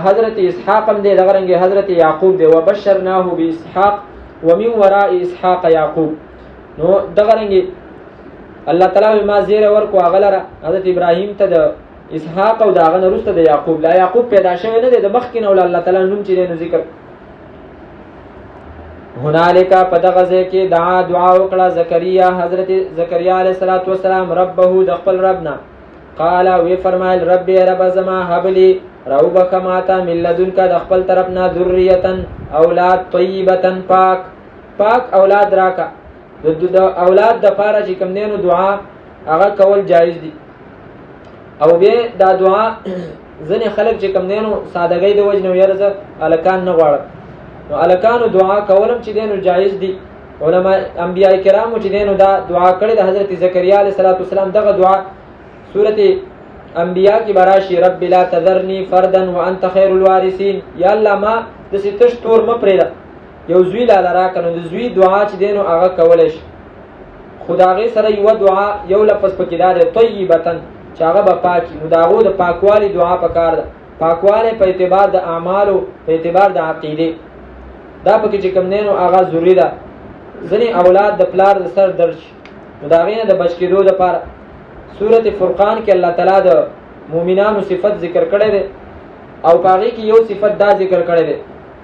حضرت اسحاق هم دی دغه رنګې حضرت یعقوب دی وبشرناه باسحاق ومن وراء اسحاق یعقوب نو دغه رنګې الله تعالی ما زیره ورکو هغه لره حضرت ابراهیم ته د اسحاق او د هغه نه وروسته د یعقوب لا یعقوب پیدا شوی نه دی د مخکې نه الله تعالی نوم چې دی نو ذکر هنالک په دغه ځای کې دعا وکړه زکریا حضرت زکریا علیه السلام ربه د خپل رب نه قال وی فرمایل رب رب زما هب لي راوبخه ماته من لدنک د خپل طرف نه ذریه اولاد طیبه پاک اولاد راکا د اولاد د پاره چې کوم دینو دعا هغه کول جایز دي او بیا دا دعا ځنې خلک چې کوم دینو سادهګۍ د وجې نه یرزه الکان نه غواړي نو الکانو دعا کولم چې دینو جایز دي علما انبیاء کرامو چې دینو دا دعا کړې د حضرت زکریا علیه السلام دغه دعا سورته انبیاء کی براشی رب لا تذرنی فردا وانت خیر الوارثین یا الله ما د ستش تور م پرېدا یو زوی لاله راکنو د زوی دعا چې دینو هغه کولای شي خدای سره یو دعا یو لفظ پکې دا طیبتن چې هغه به پاکي نو داغو د پاکوالي دعا پکار ده پاکواله په اعتبار د اعمالو په اعتبار د عقیده دا پکې چې کوم دینو هغه ضروری ده ځنې اولاد د پلار د سر درج نو دا غینه د بچ کېدو لپاره سورۃ فرقان کې الله تعالی د مؤمنانو صفت ذکر کړی دی او پاغي کې یو صفت دا ذکر کړی دی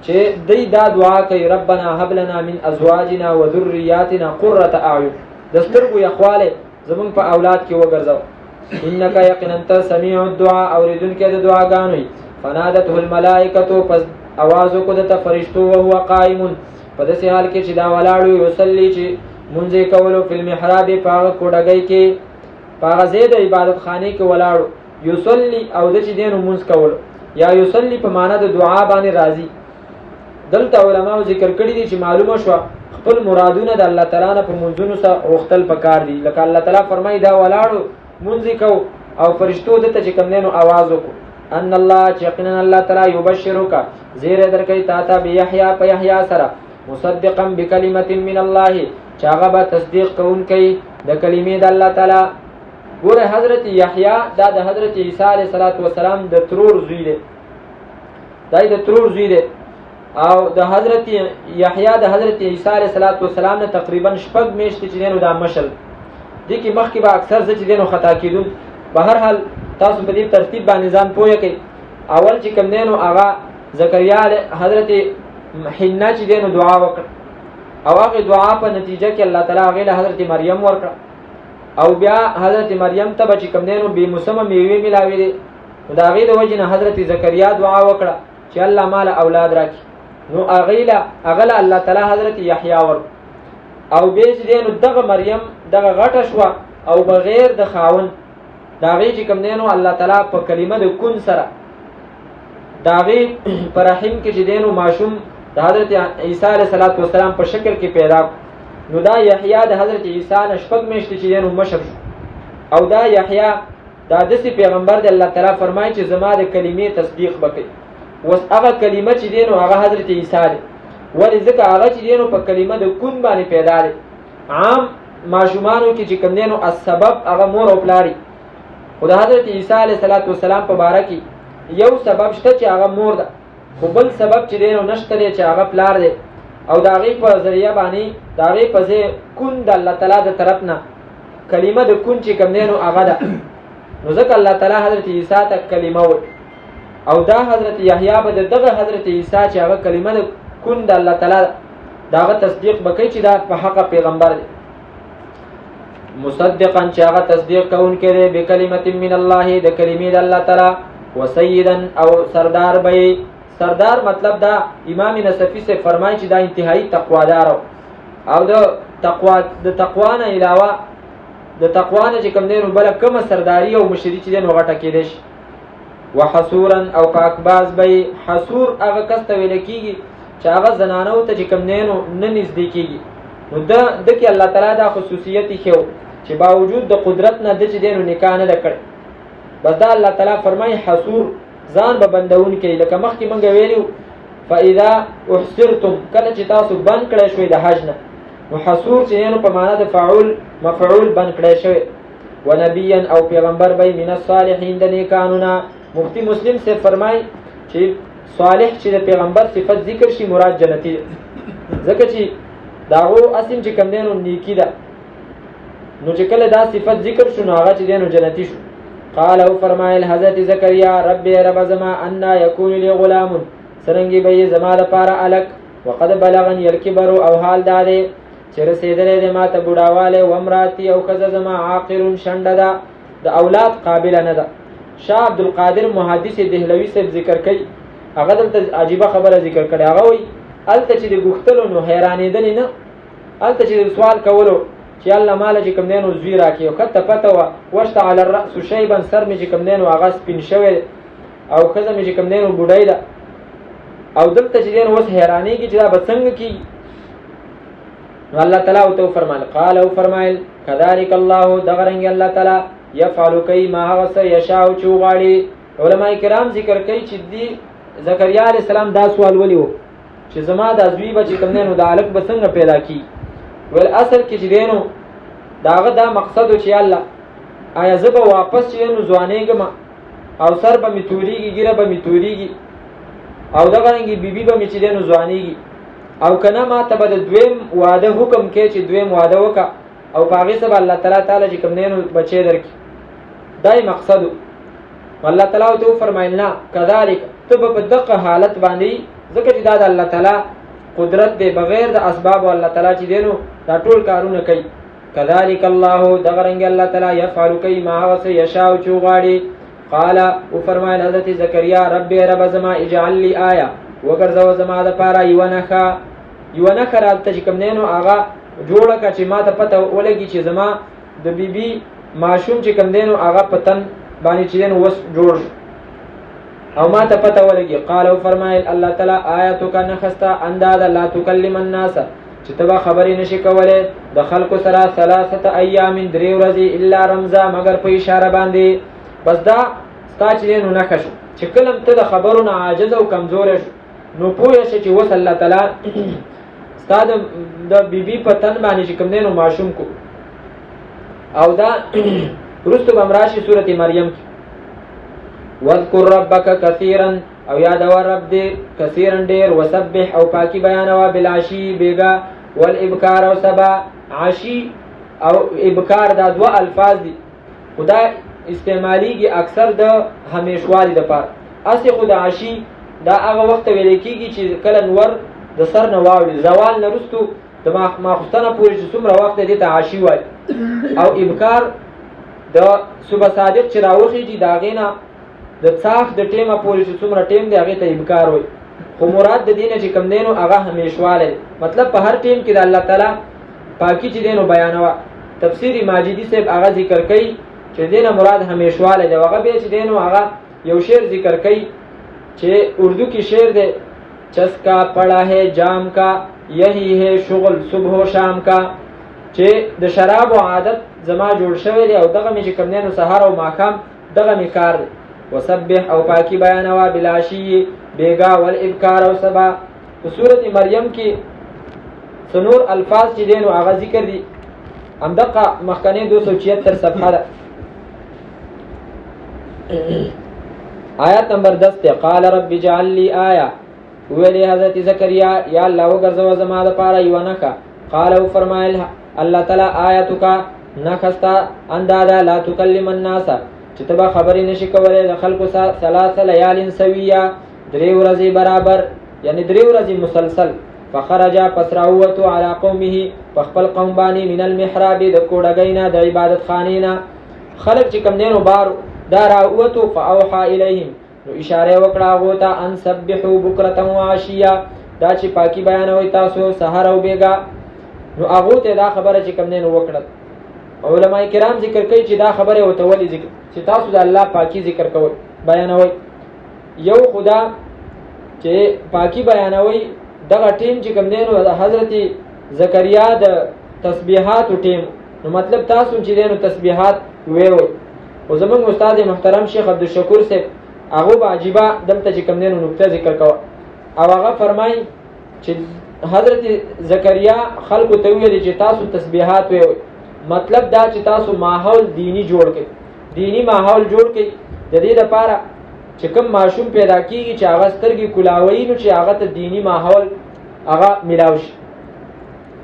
چې دوی دا دعا کوي ربنا هب لنا من ازواجنا وذرياتنا قرة اعين دسترګو یخواله زمون په اولاد کې وګرځاو انک یقینا انت سمیع الدعاء اوریدونکې د دعاګانو فنادته الملائکه پس आवाज کو د فرشتو او هو قائم په داسې حال کې چې دا ولاړو یصلی چې مونږه کولو په محراب په کوډګۍ کې په زید عبادت خانه کې ولاړو یصلی او د چې دینو مونږ کولو یا یصلی په معنا د دعا باندې راضی دلته علماء ذکر کړی دي چې معلومه شو خپل مرادونه د الله تعالی نه په منځونو سره وختل پکار دي لکه الله تعالی فرمایي دا ولاړو مونږ کو او فرشتو دته چې کوم دینو आवाज وکړو ان الله یقینا الله تعالی یبشرک زیر درکې تا ته بیحیا په یحیا سره مصدقا بکلمه من الله چاغه به تصدیق کوونکی د کلمې د الله تعالی ګوره حضرت یحیا دا د حضرت عیسی علیه السلام د ترور زوی دی دای د ترور زوی دی او د حضرت یحیا د حضرت عیسی علیه السلام نه تقریبا شپږ میاشتې چې دینو دا مشل دي کې مخکې به اکثر چې دینو خطا کیدون به هر حال تاسو په دې ترتیب باندې ځان پوهه کړئ اول چې کوم دینو هغه زکریا حضرت حنا چې دینو دعا وکړه او هغه دعا په نتیجه کې الله تعالی هغه له حضرت مریم ورکړه او بیا حضرت مریم ته چې کوم دینو بې موسمه میوې ملاوي دي، نو د هغې د وجې نه حضرت زکریا دعا وکړه چې الله مال اولاد راکړي. نو هغه له الله تعالی حضرت یحیی ورکړ. او بیا چې دی نو دغه مریم دغه غټه شوه او بغیر د خاوند د هغې چې کوم دی نو الله تعالی په کلمه د کن سره د هغې په رحم کې چې دی نو ماشوم د حضرت عیسی علیه السلام په شکل کې پیدا کړ. نو دا یحیی د حضرت عیسی نه 6 میاشتې چې دی نو مشر شو. او دا یحیی دا داسې پیغمبر دی الله تعالی فرمایي چې زما د کلمې تصدیق وکړي. اوس هغه کلمه چې دی نو هغه حضرت عیسی دی. ولې ځکه هغه چې دی نو په کلمه د کن باندې پیدا دی. عام ماشومانو کې چې کوم دی نو السبب هغه مور او پلار دي، خو د حضرت عیسی علیه السلام په باره کې یو سبب شته چې هغه مور ده، خو بل سبب چې دی نو نشته دی چې هغه پلار دی. او د هغې په ذریعه باندې د هغې په ځای کن د الله تعالی د طرف نه کلمه د کن چې کوم دی نو هغه ده. نو ځکه الله تعالی حضرت عیسی ته کلمه وایي. او دا حضرت یحیی به دغه حضرت عیسی چې هغه کلمه د کن د الله تعالی دا هغه تصدیق وکړي چې دا په حقه پیغمبر دی. مصدقا چې هغه تصدیق کوونکی دی بکلمة من الله د کلمې د الله تعالی، وسیدا او سردار به. سردار مطلب دا امام نصفی سے فرمایي چې دا انتهایی تقوادار او د تقوا نه علاوه د تقوا نه چې کوم دی نو بله کومه سرداری او مشري چې دی نو غټه کېدی شي. وحصورا او پاکباز به. حصور هغه کس ته ویل کېږي چې هغه زنانو ته چې کوم دی نو نه نږدې کېږي. نو د کې الله تعالی دا خصوصیت یې ښیو چې باوجود د قدرت نه د چې دی نو نکاح نه ده کړی. بس دا الله تعالی فرمایي حصور ځان به بندون کوي. لکه مخکې مونږ ویلو فاذا احصرتم کله چې تاسو بند کړی شوئ د حج نه، نو حصور چې دی نو په معنا د مفعول بند کړی شوی. ونبیا او پیغمبر به من الصالحین د نیکانو نه. مفتی مسلم سے فرمایي چې صالح چې د پیغمبر صفت ذکر شي مراد جنتی ده، ځکه چې د هغو اسم چې کوم دی نو نیکي ده. نو چې کله دا صفت ذکر شو نو هغه چې دی نو جنتی شو. قال او فرمایل حضرت زکریا رب رب زما انا یکون لی غلام سرنګي به زما لپاره الک وقد بلغني الكبر او حال داده چې رسیدلې د ما ته بډاواله و امراتی او خزه زما عاقر شنډه ده د اولاد قابل نه ده. شاه عبد القادر محدث دهلوی سے ذکر کوي، هغه دلته عجیبه خبره ذکر کړي. هغه وایي الته چې د غختلو نو حیرانېدل نه، الته چې سوال کولو چې الله مال چې کوم دینو زوی راکې او کته پته وشت علی الراس شیبا سر می چې کوم دینو هغه سپین شوی او خزه می چې کوم دینو بډای ده. او دلته چې دین اوس حیرانېږي چې دا به څنګه کېږي. نو الله تعالی ورته وفرمایل قال او فرمایل کذلک الله دغه رنګ الله تعالی یفعل کوي ما هغه څه یشاء چې وغواړي. علما کرام ذکر کوي چې دی زکریا علیه السلام دا سوال ولې و چې زما د زوی به چې کوم دینو د الک به څنګه پیدا کېږي. ول اصل کې چې دینو داغه دا مقصد و چې الله آیا زه به واپس چې نو ځوانېږم او سر به مې توریږي ګیره به مې توریږي او دغه رنګې بیبي به مې چې دی نو ځوانېږي او که نه ما ته به د دویم واده حکم کې چې دویم واده وکړه او په هغې سره به الله تعالی چې کوم دی نو بچی درکړي. دا یې مقصد و. الله تعالی ورته وفرمایل نه کذلک ته به په دغه حالت باندې ځکه چې دا د الله تعالی قدرت دی بغیر د اسباب او الله تعالی چې دی نو دا ټول کارونه کوي. کذلک الله دغه رنګ الله تعالی یفعل کوي ما هغه څه یشاء چې وغواړي. قال او فرمایل حضرت زکریا رب رب زما اجعل لي آیه وګرځوه زما دپاره یوه نښه راته چې کوم دی نو هغه جوړه کړه چې ما ته پته ولګي چې زما د بیبي ماشوم چې کوم دی نو هغه په تن باندې چې دی نو اوس جوړ شو او ما ته پته ولګي. قال او فرمایل الله تعالی آیتک نخسته اندازه لا تکلم الناس چې ته به خبرې نشي کولی د خلکو سره 3 ایام 3 ورځې الا رمزه مگر په اشاره باندې. بس دا ستا چې دی نو نښه شو چې کله ته د خبرو نه عاجز او کمزوری شو نو پوه شي چې اوس الله تعالی ستا د بیبي په تن باندې چې کوم دی نو ماشوم کو. او دا وروسته به هم راشي سورت مریم کې واذکر ربک کثیرا او یادوه رب دې کثیرا ډېر وسبح او پاکي بیانوه بالعشي بیګا والابکار او سبا. عشي او ابکار دا 2 الفاظ دي خدا استعمالیږي اکثر د همیشوالي دپاره. اصل خو د عشي دا هغه وخت ویل کېږي چې کله نور د سر نه واوړي زوال نه وروستو د ماخوستنه پورې چې څومره وخت دی ته عشي وایي. او ابکار د صبح صادق چې راوخیږي د هغې نه د څاښ د ټیمه پورې چې څومره ټیم دی هغې ته ابکار وایي. خو مراد د دې نه چې کوم دی نو هغه همیشوالی دی، مطلب په هر ټیم کې د الله تعالی پاکي چې دی نو بیانوه. تفسیر ماجدي صاحب هغه ذکر کوي چې دې نه مراد همیشوالی دی. هغه بیا چې دی نو هغه یو شعر ذکر کوي چې اردو کې شعر دی، چسکا پڑا ہے جام کا یہی ہے شغل صبح و شام کا، چې د شراب او عادت زما جوړ شوی دی او دغه مې چې کوم دی نو سهار او ماښام دغه مې کار دی. وسبح او پاکي بیانوه بالعشي بیګا والابکار او سبا. په سورت مریم کې سنور الفاظ چې دی نو هغه ذکر دي، همدغه مخکنی 276 صفحه ده. آیت نمبر 10 ته قال رب اجعل لي آیه، ویلی حضرت زکریا یا الله وګرځوه زما دپاره یوه نښه. قال او فرمایل الله تعالی آیتک نښستا اندادا لا تکلم الناس، چې ته به خبرې نشي کولی د خلکو سره 3 لیال سویه 3 ورځې برابر، یعنی 3 ورځې مسلسل. فخرج پس راووتو علی قومه په خپل قوم باندې من المحراب د کوډګۍ نه د عبادت خانې نه. خلک چې کوم دی نو بار دا راووتو فاوحى الیهم نو اشاره وکړه هغو ته ان سبحوا بکرة وعشیا، دا چې پاکي بیانوئ تاسو سحر او بیګا. نو هغو ته دا خبره چې کوم دی نو وکړه. علماء کرام ذکر کوي چې دا خبره ورته ولې ذکر چې تاسو د الله پاکي ذکر کوئ بیانوئ. یو خدا چې پاکي بیانوئ دغه ټیم چې کوم دی نو د حضرت زکریا د تسبیحاتو ټیم، نو مطلب تاسو چې دی نو تسبیحات ویوئ. او زمونږ استاد محترم شیخ عبدالشکور صاحب هغه به عجیبه دلته چې کوم دی نو نکته ذکر کوه، او هغه فرمایي چې حضرت زکریا خلکو ته ویلي چې تاسو تسبیحات ویوئ. مطلب دا چې تاسو ماحول دینی جوړ کړئ، دینی ماحول جوړ کړئ د دې لپاره چې کوم ماشوم پیدا کیږي چې هغه سترګې کولاوي نو چې هغه ته دینی ماحول هغه ملاو شي.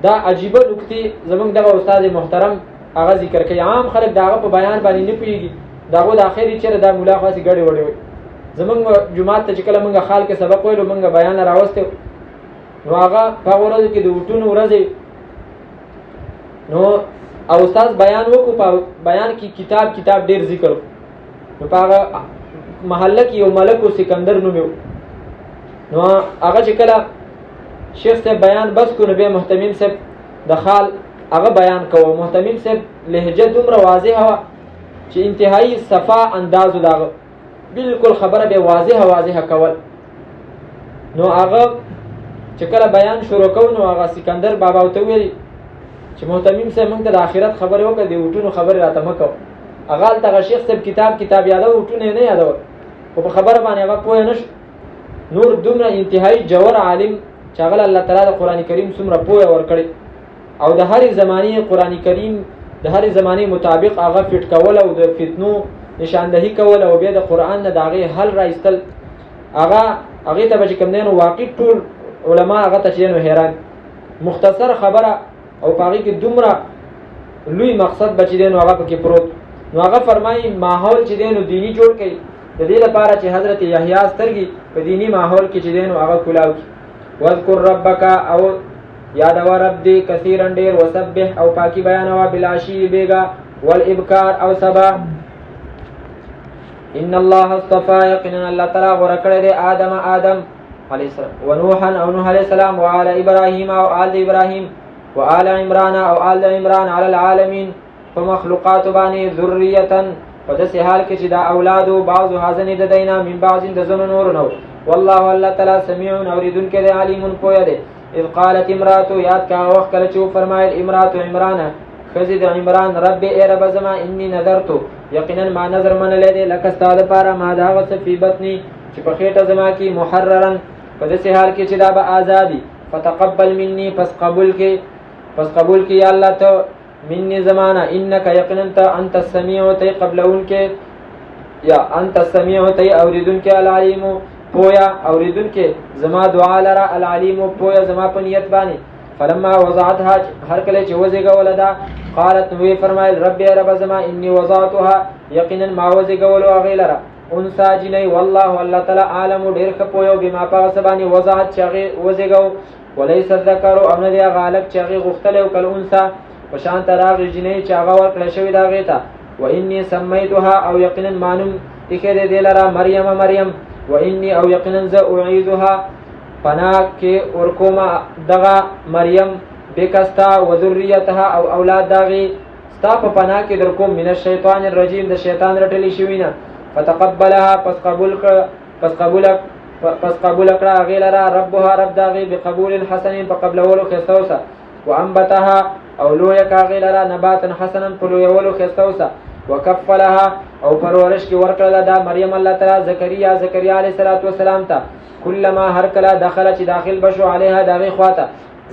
دا عجیبه نکته زمونږ دغه استاد محترم هغه ذکر کوي. عام خلک داغه په بیان باندې نه پیږي، داغه د اخري چیرې دا مولا خاصي ګډي وړي وي. زمونږ جمعه ته چې کله مونږه خال کې سبق ویلو مونږه بیان راوستو، نو هغه په ورځ کې د وټونو ورځې نو او استاد بیان وکړو. په بیان کې کتاب ډیر ذکر، نو په هغه محله کې یو ملک سکندر نوم یو، نو هغه چې کله شیخ صاحب بیان بس کو نو بیا محتمیم صاحب د خال هغه بیان کوو. محتمیم صاحب لهجه دومره واضحه وه چې انتهایی صفا اندازو داغه بالکل خبره به واضحه کول. نو هغه چې کله بیان شروع کو نو هغه سکندر بابا ته ویلي چې محتمیم صاحب موږ ته د آخرت خبره وکړه، د وټونو خبره راته مه کوه. هغه هلته شیخ صاحب کتاب یادو، وټونه یې نه یادول، خو په خبره باندې هغه پوه نه شو. نور دومره انتهایی جوور عالم چې هغه الله تعالی د قرآن کریم څومره پوهه ورکړي او د هرې زمانې قرآن کریم د هرې زمانې مطابق هغه فټ کول او د فتنو نشاندهي کول او بیا د قرآن نه د هغې حل راایستل، هغې ته به چې کوم دی نو واقع ټول علما هغه ته چې نو حیران. مختصر خبره او په هغې کې دومره لوی مقصد به چې دی نو هغه پکې پروت. نو هغه فرمایي ماحول چې دی نو دیني جوړ کړي د دې لپاره چې حضرت یحیی سترګې په دینی ماحول کې چې دی نو هغه کولاو کړي. واذکر ربک او یادوه رب دی کثیرا ډیر، وسبح او پاکی بیانوه بالعشی بیګا والابکار او سبا. ان الله اصطفى یقینا الله تعالی غوره کړی دی آدم علیه السلام ونوحا او نوح علیه السلام وآل ابراهیم او آل ابراهیم وآل عمران او آل عمران علی العالمین په مخلوقات باندې ذریه په داسې حال کې چې دا اولادو بعضو حاضنې د دینا من بعض د زنو نور نو. والله الله تعالی سمیع اوریدونکی دی علیم پوهه دی. اذ قالت امراتو یاد کا وخت کله چې فرمایل امراتو عمران خزی د عمران رب ای رب زما انی نذرتو یقینا ما نظر منلې دی لکه ستا دپاره ما د هغه څه فی بطني چې په خېټه زما کې محررا په داسې حال کې چې دا به آزادي. فتقبل مني پس قبول کې یا الله ته مني زمانہ انک یقینا انت السمیع تی قبلون کې یا انت السمیع تی اوریدون کې العلیم پویا اوریدون کې زما دعا لرا العلیم پویا زما په نیت باندې. فلما وضعتها هر کله چې وزګول دا قالت نو فرمایل رب رب زما انی وضعتها یقینا ما وزګول او غیلرا انسا جنې والله الله تعالی عالم ډیر خپویو بما پاس باندې وضعت چغه وزګو وليس الذكر او نه دی غالب چې هغه غختل او کل انثى وشان تراغ جنې چې هغه ورکړل شوی دا غیتا واني سميتها او یقینا مانم اخره دی لرا مریم واني او یقینا ز اعيذها پنا کې ورکوما دغه مریم بکستا وذریتها او اولاد داغي ستا په پنا کې در کوم من الشیطان الرجیم د شیطان رټلی شوی نه فتقبلها پس قبول کړه غیلرا ربها رب داغي بقبول حسن فقبلولو خستوسا وانبتها او لویا کا غیلرا نباتا حسنا پلویولو خستوسا وکفلها او پرورش کی ورکړه دا مریم الله تعالی زکریا علیه السلام ته کلما هر کلا داخله چې داخل بشو علیها داغي خواته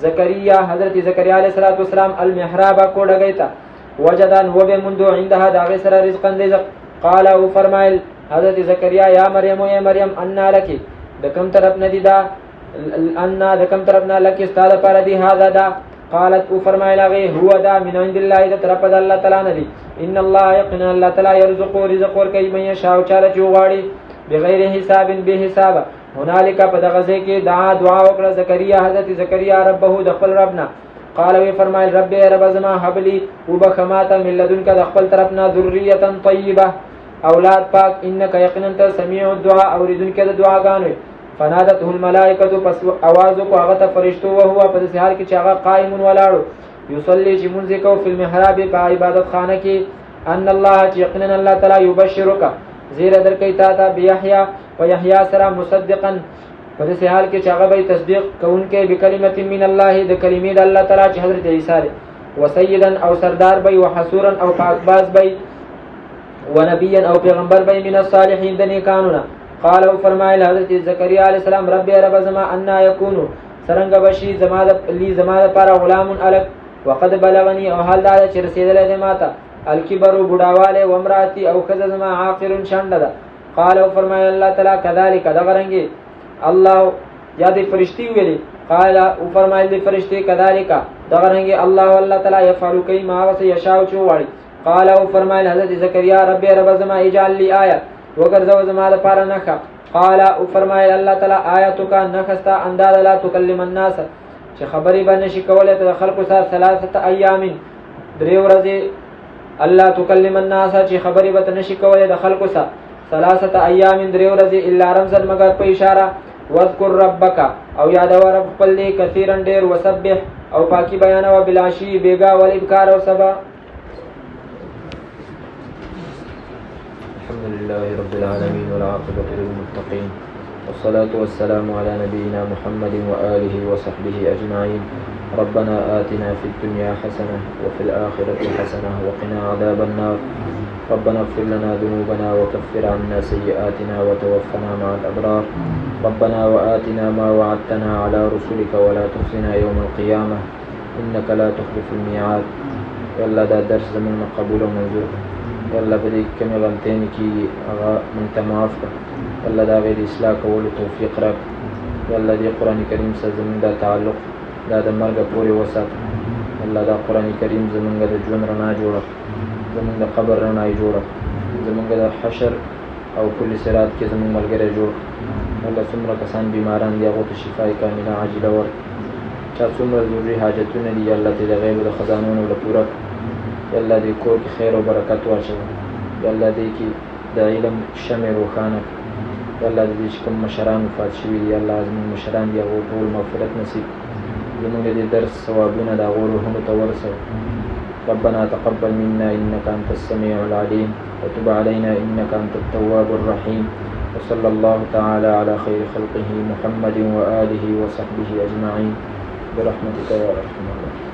زکریا حضرت زکریا علیه السلام المحراب کو ډګیتا وجدان وبه مندو عندها داغي سره رزقا رزق قال او فرمایل حضرت زکریا یا مریم ان لك دکم طرف ندی دا ان دکم طرف نه لك استاد پر دی هذا دا قالت او فرمایل غي هو دا من عند الله ده طرف الله تعالی ندی ان الله يقين الله تعالی يرزق رزق ور کوي من يشاء چاله چوغاړي بغیر حساب به حساب هنالک په دغه ځای کې دعا وکړه زکریا حضرت زکریا ربه د خپل ربنا قال وی فرمایل رب رب زما حبلی وبخمات من لدنک د خپل طرفنا ذریه طیبه اولاد پاک انک یقینا ته سمیع الدعاء اوریدونکو د دعاګانو فنادته الملائکه پس आवाज کو هغه ته فرشتو او هو په دې حال کې چې هغه قائم ولاړو یصلی چې مونږ کو په المحراب په عبادت خانه کې ان الله یقینا الله تعالی یبشرک زیر درکې تا ته بیحیا و یحیا سره مصدقا په دې حال کې چې هغه به تصدیق کوونکې بکلمت من الله د کلمې د الله تعالی چې حضرت عیسی و سیدا او سردار به او حسورا او پاکباز به ونبيا او پیغمبر به من الصالحین د نیکانو قال او فرمایل حضرت زکریا علیہ السلام رب رب زما ان یکونو سرنګ بشی زما د پر غلام الک وقد بلغني او حال دا چې رسیدل د ماته الکبر بډاواله و امراتی او خذ زما عاقر شنددا قال او فرمایل الله تعالی كذلك دغرنګي الله یا د فرشتي ویلي قال او فرمایل د فرشتي كذلك دغرنګي الله تعالی يفعل كما يشاء چوالي قال او فرمایل حضرت زکریا رب رب زما اجعل لي آیه وګرځو زما لپاره نخا قال او فرمایل الله تعالی آیتک نخستا انداز لا تکلم الناس چې خبري باندې شي کوله ته خلکو سره 3 ایام درې ورځې الله تکلم الناس چې خبري به نشي کوله د خلکو سره 3 ایام درې ورځې الا رمزن مگر په اشاره واذكر ربک او یاد ور رب خپل کثیرن ډیر وسبح او پاکي بیان او بلاشی بیگا ول ابکار او سبا الحمد لله رب العالمين والعاقبة للمتقين والصلاة والسلام على نبينا محمد وآله وصحبه أجمعين ربنا آتنا في الدنيا حسنة وفي الآخرة حسنة وقنا عذاب النار ربنا اغفر لنا ذنوبنا وكفر عنا سيئاتنا وتوفنا مع الأبرار ربنا وآتنا ما وعدتنا على رسلك ولا تخزنا يوم القيامة إنك لا تخلف الميعاد يلا دا درس زمن قبول ومنظور يلا بدي كم غلطين كي من تماف يلا دا غير اصلاح کول توفیق راک يلا دي قران کریم سره زمونږ د تعلق دا د مرګ پورې وسات يلا دا قران کریم زمونږ د ژوند رڼا جوړه زمونږ د قبر رڼا جوړه زمونږ د حشر او کل صراط کې زمونږ ملګری جوړ الله څومره کسان بیماران دي هغه ته شفای کامله عاجله ور چا څومره ضروري حاجتونه دي الله دې د غیب د خزانونو له پوره يلا دې کور کې خیر او برکت واچوي يلا دې کې د علم شمع روښانه يلا دې چې کوم مشران وفات شوي دي الله زموږ مشران دي هغو ټول مغفرت نصیب زموږ دې درس ثوابونه د هغو روحونو ته ورسوي ربنا تقبل منا إنك أنت السميع العليم وتب علينا إنك أنت التواب الرحيم وصلى الله تعالى على خير خلقه محمد وآله وصحبه أجمعين برحمتك يا أرحم الراحمين.